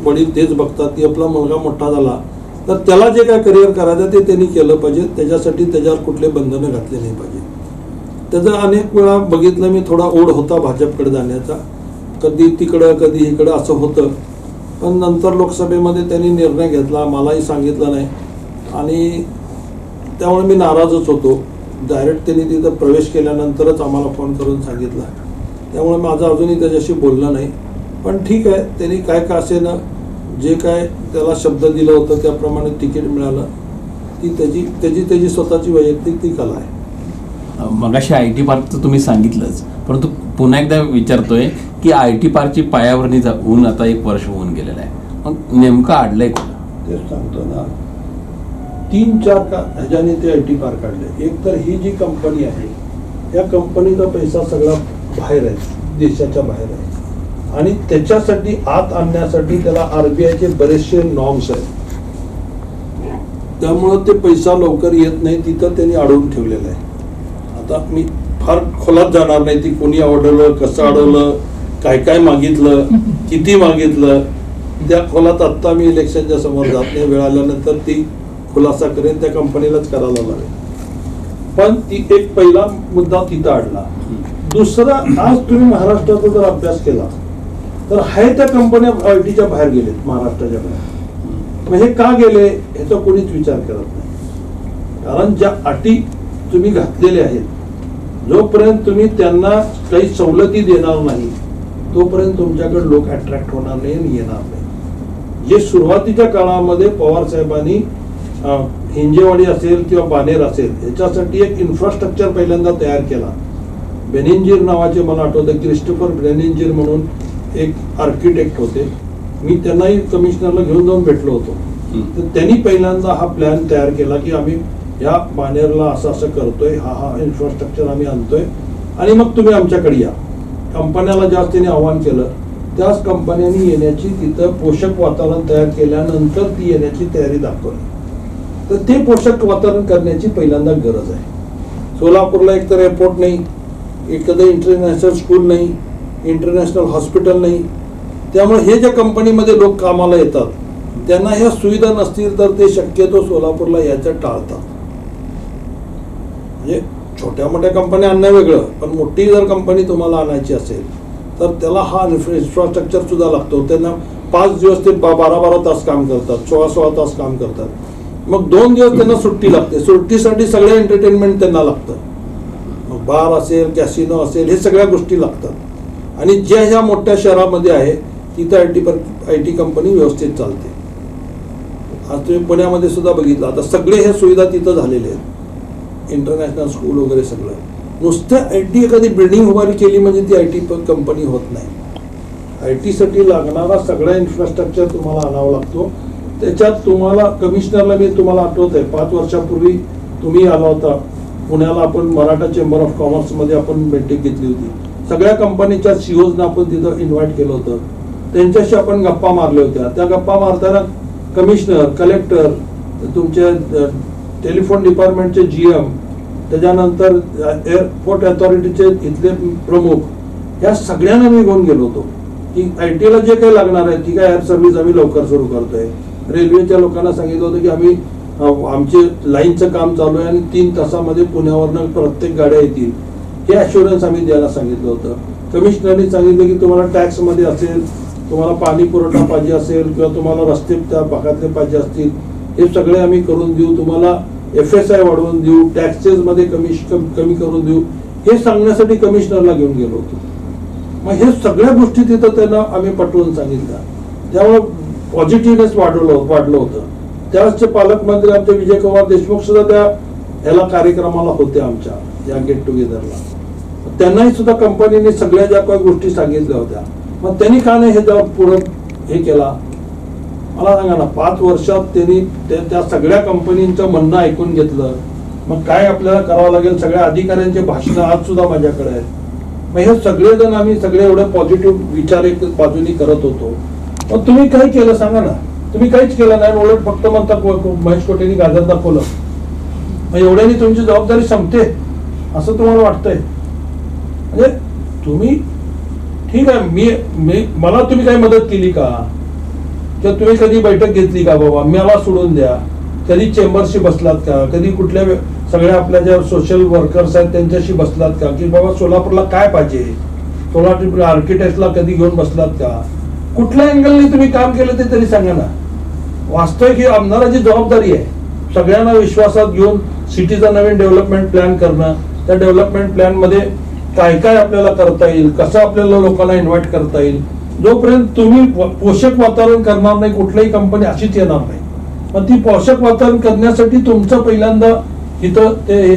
वडील तेच बघतात की आपला मुलगा मोठा झाला तर त्याला जे काय करिअर करायचं ते त्यांनी केलं पाहिजे, त्याच्यासाठी त्याच्यावर कुठले बंधनं घातले नाही पाहिजे. त्याचं अनेक वेळा बघितलं मी, थोडा ओढ होता भाजपकडे जाण्याचा, कधी तिकडं कधी इकडं असं होतं. पण नंतर लोकसभेमध्ये त्यांनी निर्णय घेतला, मलाही सांगितलं नाही आणि त्यामुळे मी नाराजच होतो. डायरेक्ट त्यांनी तिथं प्रवेश केल्यानंतरच आम्हाला फोन करून सांगितलं, त्यामुळे माझं अजूनही त्याच्याशी बोलणं नाही. पण ठीक आहे, त्यांनी काय का असेना जे काय त्याला शब्द दिलं होतं त्याप्रमाणे तिकीट मिळालं, ती त्याची स्वतःची वैयक्तिक ती कला आहे. मगाशी IT पार्कचं तुम्ही सांगितलंच, परंतु पुन्हा एकदा विचारतोय की IT पार्कची पायाभरणी होऊन आता 1 वर्ष होऊन गेलेलं आहे, मग नेमकं अडलंय कोण? तेच सांगतो ना, 3-4 ह्याच्याने ते IT पार्क काढले. एक तर ही जी कंपनी आहे, या कंपनीचा पैसा सगळा बाहेर आहे, देशाच्या बाहेर आहे आणि त्याच्यासाठी आत आणण्यासाठी त्याला RBIचे बरेचसे नॉर्म्स आहेत. त्यामुळं ते पैसा लवकर येत नाही, तिथं त्यांनी अडवून ठेवलेलं आहे. आता मी फार खोलात जाणार नाही, ती कोणी अडवलं, कसं अडवलं, काय काय मागितलं, किती मागितलं, त्या खोलात आत्ता मी इलेक्शनच्या समोर जात नाही. वेळ आल्यानंतर ती खुलासा करेन, त्या कंपनीलाच करायला लागेल. पण ती एक पहिला मुद्दा तिथं अडला. दुसरा, आज तुम्ही महाराष्ट्राचा जर अभ्यास केला तर आहे त्या कंपन्या ITच्या बाहेर गेलेत, महाराष्ट्राच्या बाहेर. मग हे का गेले ह्याचा कोणीच विचार करत नाही. कारण ज्या अटी तुम्ही घातलेल्या आहेत, जोपर्यंत तुम्ही त्यांना काही सवलती देणार नाही तोपर्यंत तुमच्याकडे लोक अट्रॅक्ट होणार नाही आणि येणार नाही. जे सुरुवातीच्या काळामध्ये पवार साहेबांनी हिंजेवाडी असेल किंवा बानेर असेल याच्यासाठी एक इन्फ्रास्ट्रक्चर पहिल्यांदा तयार केला. बेनिंजीर नावाचे मला आठवतं, क्रिस्टोफर बेनिंजीर म्हणून एक आर्किटेक्ट होते, मी त्यांनाही कमिशनरला घेऊन जाऊन भेटलो होतो. तर त्यांनी पहिल्यांदा हा प्लॅन तयार केला की आम्ही या बानेरला असं असं करतोय, हा इन्फ्रास्ट्रक्चर आम्ही आणतोय आणि मग तुम्ही आमच्याकडे या. कंपन्याला जास्त त्यांनी आव्हान केलं, त्याच कंपन्यांनी येण्याची, तिथं पोषक वातावरण तयार केल्यानंतर ती येण्याची तयारी दाखवली. तर ते पोषक वातावरण करण्याची पहिल्यांदा गरज आहे. सोलापूरला एकतर एअरपोर्ट नाही, एखादं इंटरनॅशनल स्कूल नाही, इंटरनॅशनल हॉस्पिटल नाही. त्यामुळे हे ज्या कंपनीमध्ये लोक कामाला येतात त्यांना ह्या सुविधा नसतील तर ते शक्यतो सोलापूरला यायचं टाळतात. म्हणजे छोट्या मोठ्या कंपन्या आणणं वेगळं, पण मोठी जर कंपनी तुम्हाला आणायची असेल तर त्याला हा इन्फ्रास्ट्रक्चर सुद्धा लागतो. त्यांना 5 दिवस ते 12-12 तास काम करतात, 16-16 तास काम करतात. मग 2 दिवस त्यांना सुट्टी लागते. सुट्टीसाठी सगळं एंटरटेनमेंट त्यांना लागतं. मग बार असेल, कॅसिनो असेल, हे सगळ्या गोष्टी लागतात. आणि ज्या ह्या मोठ्या शहरामध्ये आहे तिथं IT कंपनी व्यवस्थित चालते. आज तुम्ही पुण्यामध्ये सुद्धा बघितलं, आता सगळे हे सुविधा तिथं झालेले आहेत, इंटरनॅशनल स्कूल वगैरे सगळं. नुसतं IT एखादी बिल्डिंग उभारी केली म्हणजे ती IT कंपनी होत नाही. IT साठी लागणारा सगळा इन्फ्रास्ट्रक्चर तुम्हाला आणावा लागतो. त्याच्यात तुम्हाला कमिशनरला मी तुम्हाला आठवत आहे 5 वर्षापूर्वी तुम्ही आला होता पुण्याला, आपण मराठा चेंबर ऑफ कॉमर्समध्ये आपण बैठक घेतली होती. सगळ्या कंपनीच्या CEOजना आपण तिथं इन्व्हाइट केलं होतं, त्यांच्याशी आपण गप्पा मारल्या होत्या. त्या गप्पा मारताना कमिशनर, कलेक्टर, तुमचे टेलिफोन डिपार्टमेंटचे GM, त्याच्यानंतर एअरपोर्ट अथॉरिटीचे इथले प्रमुख, या सगळ्यांना मी घेऊन गेलो होतो की IT ला जे काही लागणार आहे ती काय एअर सर्व्हिस आम्ही लवकर सुरू करतोय. रेल्वेच्या लोकांना सांगितलं होतं की आम्ही आमचे लाईनचं काम चालू आहे आणि 3 तासामध्ये पुण्यावरनं प्रत्येक गाड्या येतील, हे अश्युरन्स आम्ही द्यायला सांगितलं होतं. कमिशनरनी सांगितलं की तुम्हाला टॅक्समध्ये असेल, तुम्हाला पाणी पुरवठा पाहिजे असेल किंवा तुम्हाला रस्ते त्या भागातले पाहिजे असतील, हे सगळे आम्ही करून देऊ, तुम्हाला FSI वाढवून देऊ, टॅक्सेसमध्ये कमी करून देऊ, हे सांगण्यासाठी कमिशनरला घेऊन गेलो होतो. मग हे सगळ्या गोष्टी तिथं त्यांना आम्ही पटवून सांगितल्या. त्यामुळे पॉझिटिव्हनेस वाढलं होतं. त्यावेळेसचे पालकमंत्री आमचे विजयकुमार देशमुख सुद्धा त्या ह्याला कार्यक्रमाला होते आमच्या या गेट टुगेदरला. त्यांनाही सुद्धा कंपनीने सगळ्या ज्या काही गोष्टी सांगितल्या होत्या, मग त्यांनी का नाही हे जेव्हा पुढे हे केला मला सांगा ना. 5 वर्षात त्यांनी त्या सगळ्या कंपनीचं म्हणणं ऐकून घेतलं. मग काय आपल्याला करावं लागेल, सगळ्या अधिकाऱ्यांचे भाषण आज सुद्धा माझ्याकडे आहेत. मग हे सगळेजण आम्ही सगळे एवढे पॉझिटिव्ह विचार एक बाजूनी करत होतो. मग तुम्ही काय केलं सांगा ना. तुम्ही काहीच केलं नाही, उलट फक्त म्हणता महेश कोटेंनी गाजर दाखवलं. मग एवढ्यानी तुमची जबाबदारी संपते असं तुम्हाला वाटतंय? म्हणजे तुम्ही ठीक आहे, मला तुम्ही काही मदत केली का, किंवा तुम्ही कधी बैठक घेतली का बाबा, मला सोडून द्या, कधी चेंबरशी बसलात का, कधी कुठल्या सगळ्या आपल्या ज्या सोशल वर्कर्स आहेत त्यांच्याशी बसलात का, की बाबा सोलापूरला काय पाहिजे, सोलापूर आर्किटेक्टला कधी घेऊन बसलात का, कुठल्या अँगलने तुम्ही काम केलं ते तरी सांगा ना. वास्तविक ही आमदाराची जबाबदारी आहे, सगळ्यांना विश्वासात घेऊन सिटीचा नवीन डेव्हलपमेंट प्लॅन करणं, त्या डेव्हलपमेंट प्लॅन मध्ये काय काय आपल्याला करता येईल, कसं आपल्याला लोकांना इन्व्हाइट करता येईल. जोपर्यंत तुम्ही पोषक वातावरण करणार नाही, कुठलीही कंपनी अशीच येणार नाही. मग ती पोषक वातावरण करण्यासाठी तुमचं पहिल्यांदा इथं ते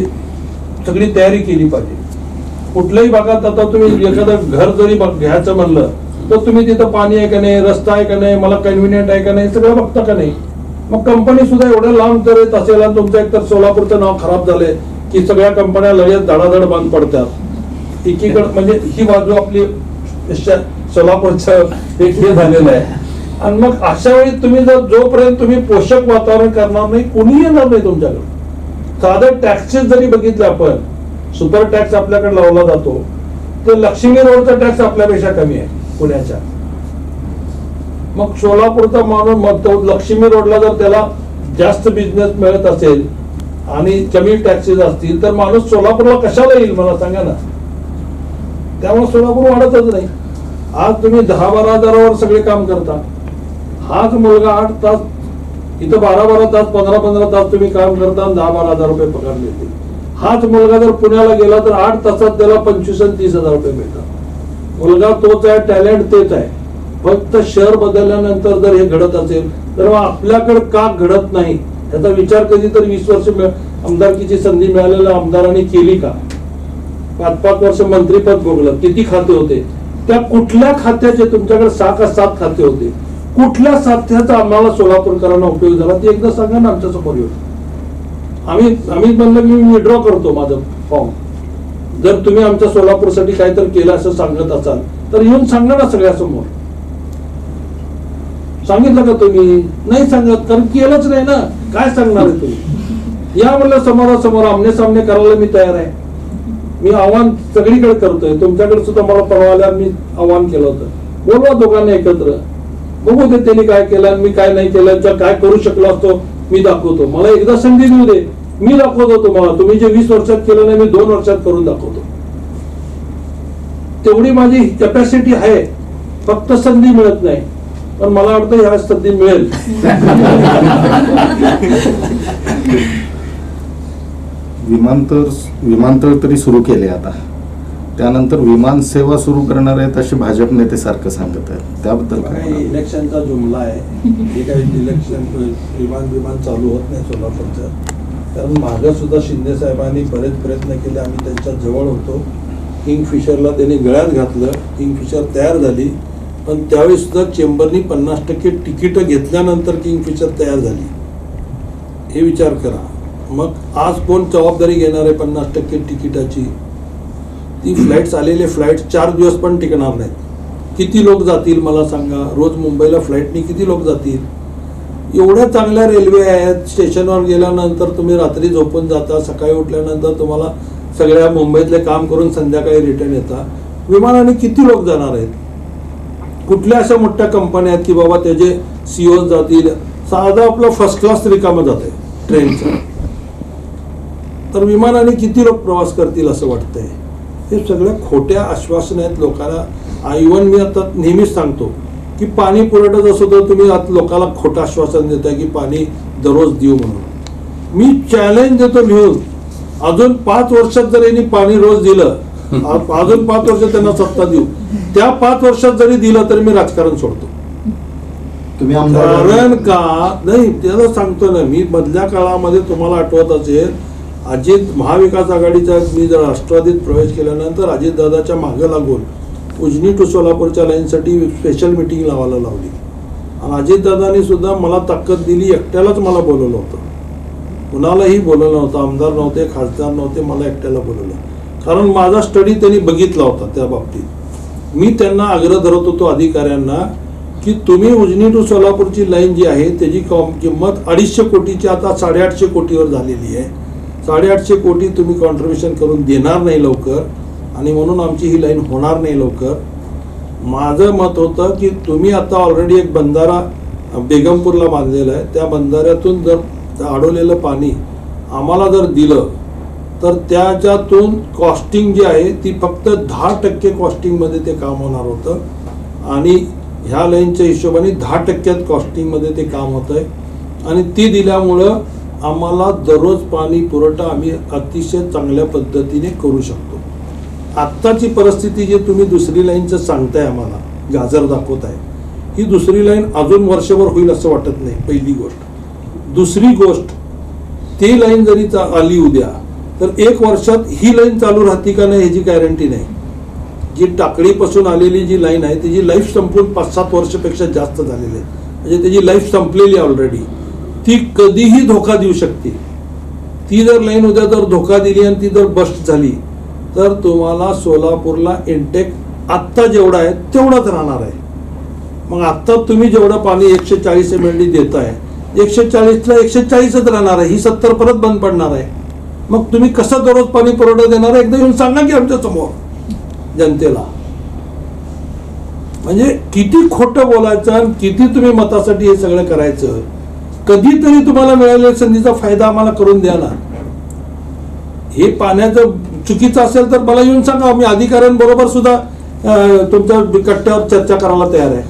सगळी तयारी केली पाहिजे. कुठल्याही भागात आता तुम्ही एखादं घर जरी घ्यायचं म्हणलं तर तुम्ही तिथं पाणी आहे का नाही, रस्ता आहे का नाही, मला कन्व्हिनियंट आहे का नाही, सगळं बघता का नाही. मग कंपनी सुद्धा एवढ्या लांब जर येत असेल आणि तुमचं एकतर सोलापूरचं नाव खराब झालंय की सगळ्या कंपन्या लगेच धडाधड बंद पडतात. एकीकडे म्हणजे ही बाजू आपली सोलापूरचं एक हे झालेलं आहे. आणि मग अशा वेळी तुम्ही जोपर्यंत तुम्ही पोषक वातावरण करणार नाही, कोणी येणार नाही तुमच्याकडे. साधं टॅक्सेस जरी बघितले आपण, सुपर टॅक्स आपल्याकडे लावला जातो, तर लक्ष्मी रोडचा टॅक्स आपल्यापेक्षा कमी आहे पुण्याच्या. मग सोलापूरचा माणूस मग लक्ष्मी रोडला जर त्याला जास्त बिझनेस मिळत असेल आणि कमी टॅक्सेस असतील तर माणूस सोलापूरला कशाला येईल मला सांगा ना. त्यामुळे सोलापूर वाढतच नाही. आज तुम्ही 10-12 हजारावर सगळे काम करता. हाच मुलगा 8 तास इथं 12-12 तास 15-15 तास तुम्ही काम करता, 10-12 हजार रुपये पगार मिळते. हाच मुलगा जर पुण्याला गेला तर 8 तासात त्याला 25 आणि 30 हजार रुपये मिळतात. मुलगा तोच आहे, टॅलेंट तेच आहे. फक्त शहर बदलल्यानंतर जर हे घडत असेल तर मग आपल्याकडे का घडत नाही याचा विचार कधी तर 20 वर्ष आमदारकीची संधी मिळालेल्या आमदारांनी केली का? 5-5 वर्ष मंत्रीपद भोगलं, किती खाते होते, त्या कुठल्या खात्याचे तुमच्याकडे 6 का 7 खाते होते, कुठल्या खात्याचा आम्हाला सोलापूरकरांना उपयोग झाला ते एकदा सांगा ना आमच्या समोर येऊन. आम्ही म्हणलं मी विड्रॉ करतो माझं फॉर्म. जर तुम्ही आमच्या सोलापूरसाठी काहीतरी केलं असं सांगत असाल तर येऊन सांगा ना सगळ्यासमोर. सांगितलं का तुम्ही? नाही सांगत, कारण केलंच नाही ना. काय सांगणार आहे तुम्ही? या म्हणलं समोरासमोर आमने सामने करायला मी तयार आहे. मी आव्हान सगळीकडे करतोय, तुमच्याकडे सुद्धा मला परवा आल्यावर मी आव्हान केलं होतं, बोलवा दोघांना एकत्र, बघू दे त्यांनी काय केलं आणि मी काय नाही केलं, काय करू शकलो असतो मी दाखवतो. मला एकदा संधी देऊ दे, मी दाखवतो तुम्हाला. तुम्ही जे 20 वर्षात केलं नाही मी 2 वर्षात करून दाखवतो. तेवढी माझी कॅपॅसिटी आहे, फक्त संधी मिळत नाही. पण मला वाटतं ह्या संधी मिळेल. विमानतळ तरी सुरू केले आता, त्यानंतर विमान सेवा सुरू करणार आहेत असे भाजप नेते सारखं सांगत आहेत, त्याबद्दल काय? इलेक्शनचा जुमला आहे. हे काही इलेक्शन विमान चालू होत नाही सोलापूरचं. कारण मागं सुद्धा शिंदे साहेबांनी बरेच प्रयत्न केले, आम्ही त्यांच्या जवळ होतो. किंगफिशरला त्यांनी गळ्यात घातलं, किंगफिशर तयार झाली. पण त्यावेळी सुद्धा चेंबरनी 50% तिकीट घेतल्यानंतर किंगफिशर तयार झाली. हे विचार करा. मग आज कोण जबाबदारी घेणार आहे 50% तिकिटाची? ती फ्लाईट्स आलेले फ्लाईट 4 दिवस पण टिकणार नाहीत. किती लोक जातील मला सांगा? रोज मुंबईला फ्लाईटनी किती लोक जातील? एवढ्या चांगल्या रेल्वे आहेत, स्टेशनवर गेल्यानंतर तुम्ही रात्री झोपून जाता, सकाळी उठल्यानंतर तुम्हाला सगळ्या मुंबईतले काम करून संध्याकाळी रिटर्न येता. विमानाने किती लोक जाणार आहेत? कुठल्या अशा मोठ्या कंपन्या आहेत की बाबा त्याचे CEO जातील? साधा आपला फर्स्ट क्लास रिकामा जाते ट्रेनचं, तर विमानाने किती लोक प्रवास करतील असं वाटतंय? हे सगळ्या खोट्या आश्वासन आहेत लोकांना. इव्हन मी आता नेहमीच सांगतो की पाणी पुरवठा असो तर तुम्ही आता लोकांना खोटं आश्वासन देताय की पाणी दररोज देऊ म्हणून. मी चॅलेंज देतो लिहून, अजून 5 वर्षात जर यांनी पाणी रोज दिलं, अजून 5 वर्ष त्यांना सत्ता देऊ, त्या 5 वर्षात जरी दिलं तरी मी राजकारण सोडतो. तुम्ही आमदार कारण का नाही त्याला सांगतो ना मी, मधल्या काळामध्ये तुम्हाला आठवत असेल, अजित महाविकास आघाडीच्या मी जर राष्ट्रवादीत प्रवेश केल्यानंतर अजितदादाच्या मागे लागून उजनी टू सोलापूरच्या लाईनसाठी स्पेशल मिटिंग लावायला लावली आणि अजितदादांनी सुद्धा मला ताकद दिली. एकट्यालाच मला बोलवलं होतं, कुणालाही बोलवलं नव्हतं, आमदार नव्हते, खासदार नव्हते, मला एकट्याला बोलवलं. कारण माझा स्टडी त्यांनी बघितला होता त्या बाबतीत. मी त्यांना आग्रह धरत होतो अधिकाऱ्यांना की तुम्ही उजनी टू सोलापूरची लाईन जी आहे त्याची किंमत 250 कोटीची आता 850 कोटीवर झालेली आहे. 850 कोटी तुम्ही कॉन्ट्रीब्युशन करून देणार नाही लवकर आणि म्हणून आमची ही लाईन होणार नाही लवकर. माझं मत होतं की तुम्ही आता ऑलरेडी एक बंधारा बेगमपूरला बांधलेला आहे, त्या बंधाऱ्यातून जर अडवलेलं पाणी आम्हाला जर दिलं तर त्याच्यातून कॉस्टिंग जी आहे ती फक्त 10% कॉस्टिंगमध्ये ते काम होणार होतं आणि ह्या लाईनच्या हिशोबाने 10% कॉस्टिंगमध्ये ते काम होतं आहे आणि ती दिल्यामुळं आम्हाला दररोज पाणी पुरवठा आम्ही अतिशय चांगल्या पद्धतीने करू शकतो. आत्ताची परिस्थिती जी तुम्ही दुसरी लाईनचं सांगताय आम्हाला, गाजर दाखवताय, ही दुसरी लाईन अजून वर्षभर होईल असं वाटत नाही. पहिली गोष्ट. दुसरी गोष्ट, ती लाईन जरी आली उद्या तर 1 वर्षात ही लाईन चालू राहते का नाही ह्याची गॅरंटी नाही. जी टाकळीपासून आलेली जी लाईन आहे त्याची लाईफ संपून 5-7 वर्षापेक्षा जास्त झालेली आहे, म्हणजे त्याची लाईफ संपलेली ऑलरेडी. ती कधीही धोका देऊ शकते. ती जर लाईन उद्या जर धोका दिली आणि ती जर बस्ट झाली तर तुम्हाला सोलापूरला इंटेक आत्ता जेवढा आहे तेवढाच राहणार आहे. मग आत्ता तुम्ही जेवढं पाणी 140 MLD देताय, 140ला 140च राहणार आहे, ही 70 परत बंद पडणार आहे. मग तुम्ही कसं दररोज पाणी पुरवठा देणार आहे? एकदा येऊन सांगा की आमच्या समोर जनतेला. म्हणजे किती खोटं बोलायचं आणि किती तुम्ही मतासाठी हे सगळं करायचं. कधीतरी तुम्हाला मिळालेल्या संधीचा फायदा आम्हाला करून द्या ना. हे पाण्याचं चुकीचं असेल तर मला येऊन सांगा, मी अधिकाऱ्यांबरोबर सुद्धा तुमच्या कट्ट्यावर चर्चा करायला तयार आहे.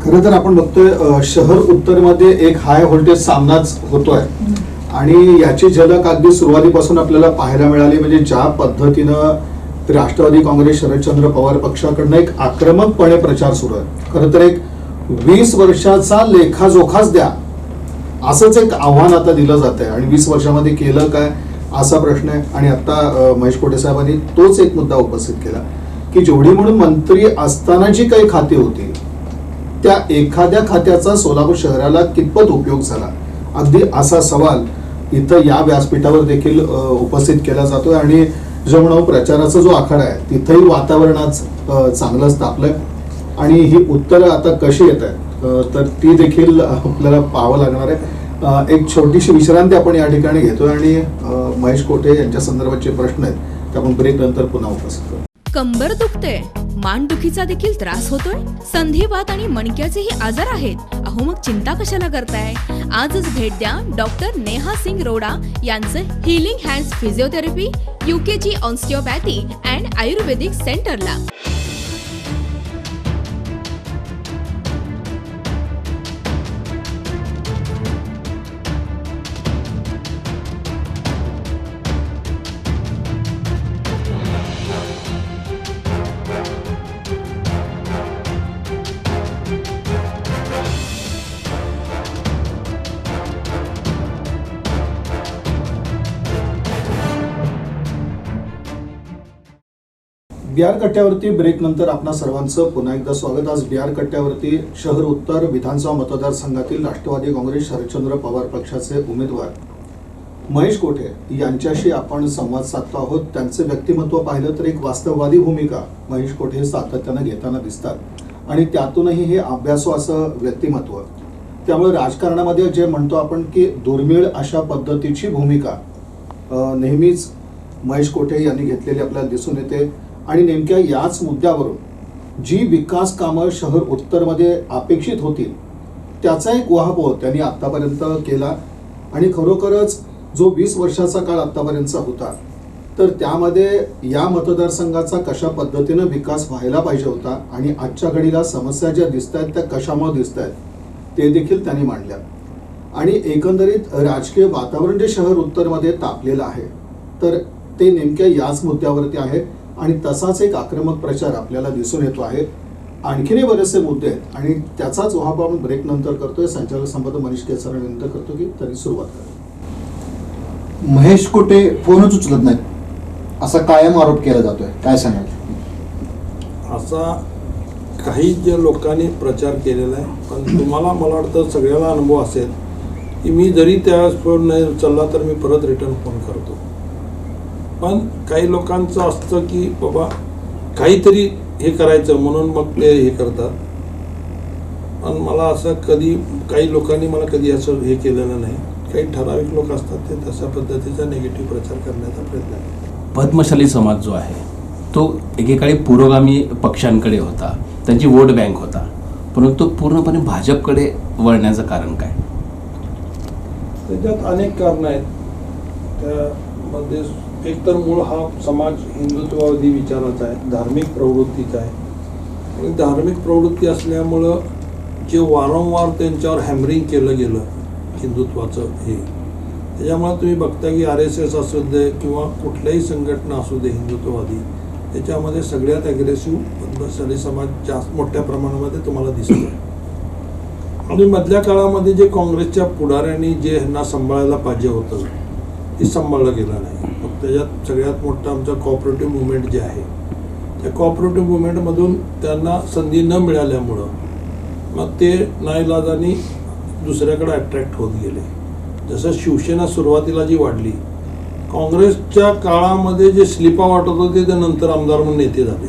खरं तर आपण बघतोय शहर उत्तरमध्ये एक हाय व्होल्टेज सामनाच होतोय आणि याची झलक अगदी सुरुवातीपासून आपल्याला पाहायला मिळाली. म्हणजे ज्या पद्धतीनं राष्ट्रवादी काँग्रेस शरदचंद्र पवार पक्षाकडनं एक आक्रमकपणे प्रचार सुरू आहे. खरं तर एक 20 वर्षाचा लेखाजोखाच द्या असंच एक आव्हान आता दिलं जात आहे आणि 20 वर्षामध्ये केलं काय असा प्रश्न आहे. आणि आता महेश कोठे साहेबांनी तोच एक मुद्दा उपस्थित केला की जेवढी म्हणून मंत्री असताना जी काही खाती होती त्या एखाद्या खात्याचा सोलापूर शहराला कितपत उपयोग झाला, अगदी असा सवाल इथं या व्यासपीठावर देखील उपस्थित केला जातोय. आणि जो म्हणून प्रचाराचा जो आखाडा आहे तिथंही वातावरणाच चांगलंच तापलंय आणि ही उत्तरं आता कशी येत आहेत तर ती देखील आपल्याला पाहावं लागणार आहे. एक छोटीशी विश्रांती आपण या ठिकाणी घेतोय आणि महेश कोठे यांच्या संदर्भाचे प्रश्न आहेत ते आपण ब्रेक नंतर पुन्हा उपस्थित करू. कंबर दुखते, मानदुखीचा देखील त्रास होतोय, संधिवात आणि मणक्याचेही आजार आहेत. अहो मग चिंता कशाला करताय? आजच भेट द्या डॉक्टर नेहा सिंग रोडा यांचं healing hands physiotherapy, UKG osteopathy and ayurvedic सेंटरला. बिहार कट्ट्यावरती ब्रेक नंतर आपणा सर्वांचं पुन्हा एकदा स्वागत. आज बिहार कट्ट्यावरती शहर उत्तर विधानसभा मतदारसंघातील राष्ट्रवादी काँग्रेस शरदचंद्र पवार पक्षाचे उमेदवार महेश कोठे यांच्याशी आपण संवाद साधतो आहोत. त्यांचे व्यक्तिमत्व पाहिलं तर एक वास्तववादी भूमिका महेश कोठे सातत्यानं घेताना दिसतात आणि त्यातूनही हे अभ्यासू असं व्यक्तिमत्व त्यामुळे राजकारणामध्ये जे म्हणतो आपण की दुर्मिळ अशा पद्धतीची भूमिका नेहमीच महेश कोठे यांनी घेतलेली आपल्याला दिसून येते. आणि नेमक्या याच मुद्द्यावरून जी विकास कामं शहर उत्तरमध्ये अपेक्षित होती त्याचा एक उहापोह त्यांनी आत्तापर्यंत केला. आणि खरोखरच जो 20 वर्षाचा काळ आत्तापर्यंतचा होता तर त्यामध्ये या मतदारसंघाचा कशा पद्धतीनं विकास व्हायला पाहिजे होता आणि आजच्या घडीला समस्या ज्या दिसत आहेत त्या कशामुळे दिसत आहेत ते देखील त्यांनी मांडल्या. आणि एकंदरीत राजकीय वातावरण जे शहर उत्तरमध्ये तापलेलं आहे तर ते नेमक्या याच मुद्द्यावरती आहे आणि तसाच एक आक्रमक प्रचार आपल्याला दिसून येतो आहे. आणखीनही बरेचसे मुद्दे आहेत आणि त्याचाच उहापोह आपण ब्रेक नंतर करतोय. संचालक संपादक मनीष केसर विनंती करतो की त्यांनी सुरुवात करा. महेश कोठे फोनच उचलत नाहीत असा कायम आरोप केला जातोय, काय सांगाल? असा काही ज्या लोकांनी प्रचार केलेला आहे, पण तुम्हाला मला वाटतं सगळ्याला अनुभव असेल की मी जरी त्यावेळेस फोन नाही उचलला तर मी परत रिटर्न फोन करतो. पण काही लोकांचं असतं की बाबा काहीतरी हे करायचं म्हणून मग ते हे करतात. पण मला असं कधी काही लोकांनी मला कधी असं हे केलेलं नाही. काही ठराविक लोक असतात ते तशा पद्धतीचा निगेटिव्ह प्रचार करण्याचा प्रयत्न करतात. पद्मशाली समाज जो आहे तो एकेकाळी पुरोगामी पक्षांकडे होता, त्यांची वोट बँक होता, परंतु पूर्णपणे भाजपकडे वळण्याचं कारण काय? त्याच्यात अनेक कारणं आहेत. त्यामध्ये एकतर मूळ हा समाज हिंदुत्ववादी विचाराचा आहे, धार्मिक प्रवृत्तीचा आहे. आणि धार्मिक प्रवृत्ती असल्यामुळं जे वारंवार त्यांच्यावर हॅमरिंग केलं गेलं हिंदुत्वाचं हे, त्याच्यामुळे तुम्ही बघता की RSS असू दे किंवा कुठल्याही संघटना असू दे हिंदुत्ववादी, त्याच्यामध्ये सगळ्यात ॲग्रेसिव्ह पद्मशाली समाज जास्त मोठ्या प्रमाणामध्ये तुम्हाला दिसतो. आणि मधल्या काळामध्ये जे काँग्रेसच्या पुढाऱ्यांनी जे ह्यांना सांभाळायला पाहिजे होतं ते सांभाळलं गेलं नाही. मग त्याच्यात सगळ्यात मोठं आमचं कॉपरेटिव्ह मुवमेंट जे आहे त्या कॉपरेटिव्ह मुवमेंटमधून त्यांना संधी न मिळाल्यामुळं मग ते नाईलाजाने दुसऱ्याकडे अट्रॅक्ट होत गेले. जसं शिवसेना सुरुवातीला जी वाढली, काँग्रेसच्या काळामध्ये जे स्लिपा वाटत होते ते नंतर आमदार म्हणून नेते झाले.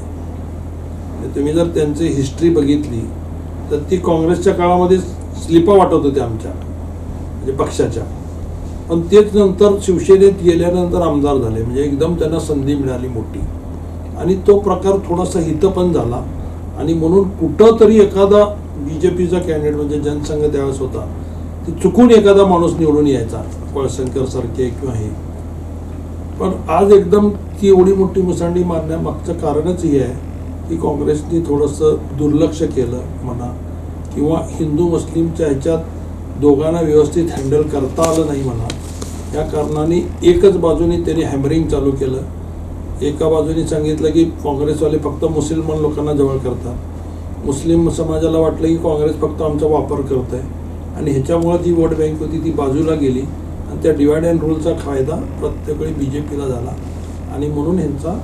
तुम्ही जर त्यांची हिस्ट्री बघितली तर ती काँग्रेसच्या काळामध्ये स्लिपा वाटत होते आमच्या म्हणजे पक्षाच्या, पण तेच नंतर शिवसेनेत गेल्यानंतर आमदार झाले. म्हणजे एकदम त्यांना संधी मिळाली मोठी. आणि तो प्रकार थोडासा हित पण झाला. आणि म्हणून कुठं तरी एखादा BJPचा कॅन्डिडेट म्हणजे जनसंघ त्यावेळेस होता, ते चुकून एखादा माणूस निवडून यायचा, पळसंकर सारखे किंवा हे. पण आज एकदम ती एवढी मोठी मुसंडी मारण्यामागचं कारणच हे आहे की काँग्रेसने थोडंसं दुर्लक्ष केलं म्हणा, किंवा हिंदू मुस्लिमच्या ह्याच्यात दोघांना व्यवस्थित हँडल करता आलं नाही म्हणा. या कारणाने एकच बाजूने त्यांनी हॅमरिंग चालू केलं. एका बाजूने सांगितलं की काँग्रेसवाले फक्त मुसलमान लोकांना जवळ करतात, मुस्लिम समाजाला वाटलं की काँग्रेस फक्त आमचा वापर करत आहे. आणि ह्याच्यामुळे जी वोट बँक होती ती बाजूला गेली आणि त्या डिवाइड अँड रूलचा फायदा प्रत्येक वेळी BJPला झाला. आणि म्हणून ह्यांचा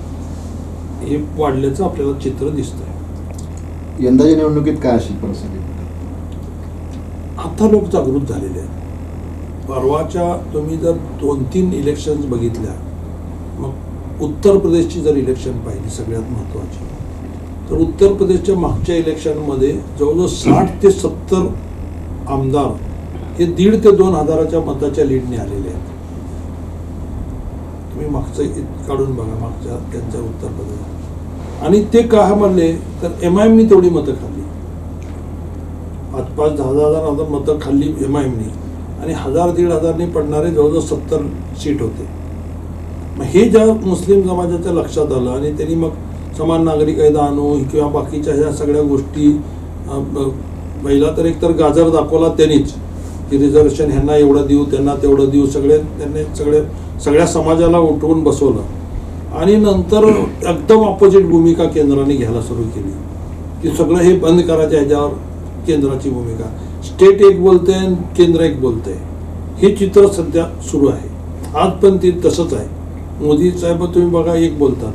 हे वाढल्याचं आपल्याला चित्र दिसतंय. यंदाच्या निवडणुकीत काय असेल परिस्थिती? आता लोक जागृत झालेले आहेत. परवाच्या तुम्ही जर 2-3 इलेक्शन्स बघितल्या, मग उत्तर प्रदेशची जर इलेक्शन पाहिली सगळ्यात महत्त्वाची, तर उत्तर प्रदेशच्या मागच्या इलेक्शनमध्ये जवळजवळ 60 ते 70 आमदार हे 1,500 ते 2,000च्या मताच्या लीडने आलेले आहेत. तुम्ही मागचं काढून बघा मागच्या त्यांच्या उत्तर प्रदेश. आणि ते का म्हणले तर MIMनी तेवढी मतं खाल्ली, 5,000 10,000 10,000 मतं खाल्ली MIMनी. आणि 1,000-1,500 पडणारे जवळजवळ 70 सीट होते. मग हे ज्या मुस्लिम समाजाच्या लक्षात आलं आणि त्यांनी मग समान नागरी कायदा आणू किंवा बाकीच्या ह्या सगळ्या गोष्टी, पहिला तर एकतर गाजर दाखवला त्यांनीच की रिझर्वेशन ह्यांना एवढं देऊ त्यांना तेवढं देऊ, त्यांनी सगळ्या समाजाला उठवून बसवलं. आणि नंतर एकदम ऑपोजिट भूमिका केंद्राने घ्यायला सुरू केली की सगळं हे बंद करायचं. ह्याच्यावर केंद्राची भूमिका, स्टेट एक बोलते आणि केंद्र एक बोलते, हे चित्र सध्या सुरू आहे. आज पण ते तसंच आहे. मोदी साहेब तुम्ही बघा एक बोलतात,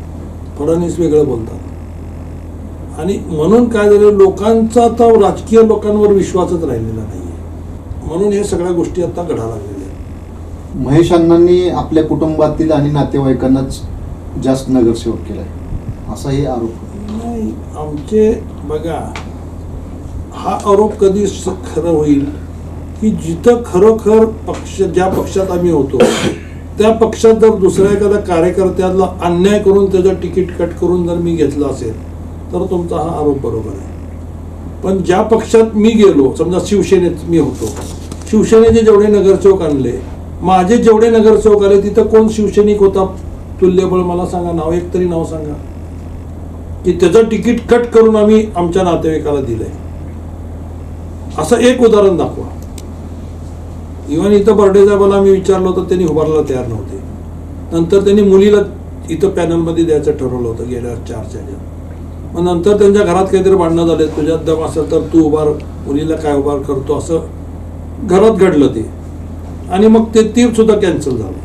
फडणवीस वेगळं बोलतात. आणि म्हणून काय झालं, लोकांचा आता राजकीय लोकांवर विश्वासच राहिलेला नाही आहे. म्हणून हे सगळ्या गोष्टी आता घडायला लागलेल्या आहेत. महेश अण्णांनी आपल्या कुटुंबातील आणि नातेवाईकांनाच जास्त नगरसेवक केलाय असाही आरोप नाही. आमचे बघा, हा आरोप कधी खरं होईल की जिथं खरोखर ज्या पक्षात आम्ही होतो त्या पक्षात जर दुसऱ्या एखाद्या कार्यकर्त्याला अन्याय करून त्याचं तिकीट कट करून जर मी घेतलं असेल तर तुमचा हा आरोप बरोबर आहे. पण ज्या पक्षात मी गेलो, समजा शिवसेनेत मी होतो, शिवसेनेचे जेवढे नगरसेवक आणले, माझे जेवढे नगरसेवक आले, तिथं कोण शिवसैनिक होता तुल्यबळ मला सांगा, नाव एक तरी नाव सांगा की त्याचं तिकीट कट करून आम्ही आमच्या नातेवाईकाला दिलंय. असं एक उदाहरण दाखवा. इव्हन इथं बर्डे साहेबांना मी विचारलं होतं, त्यांनी उभारायला तयार नव्हते. नंतर त्यांनी मुलीला इथं पॅनलमध्ये द्यायचं ठरवलं होतं गेल्या 4च्या ह्याच्यात. मग नंतर त्यांच्या घरात काहीतरी भांडणं झाले, तुझ्यात दम असेल तर तू उभार, मुलीला काय उभार करतो, असं घरात घडलं ते. आणि मग ते सुद्धा कॅन्सल झालं.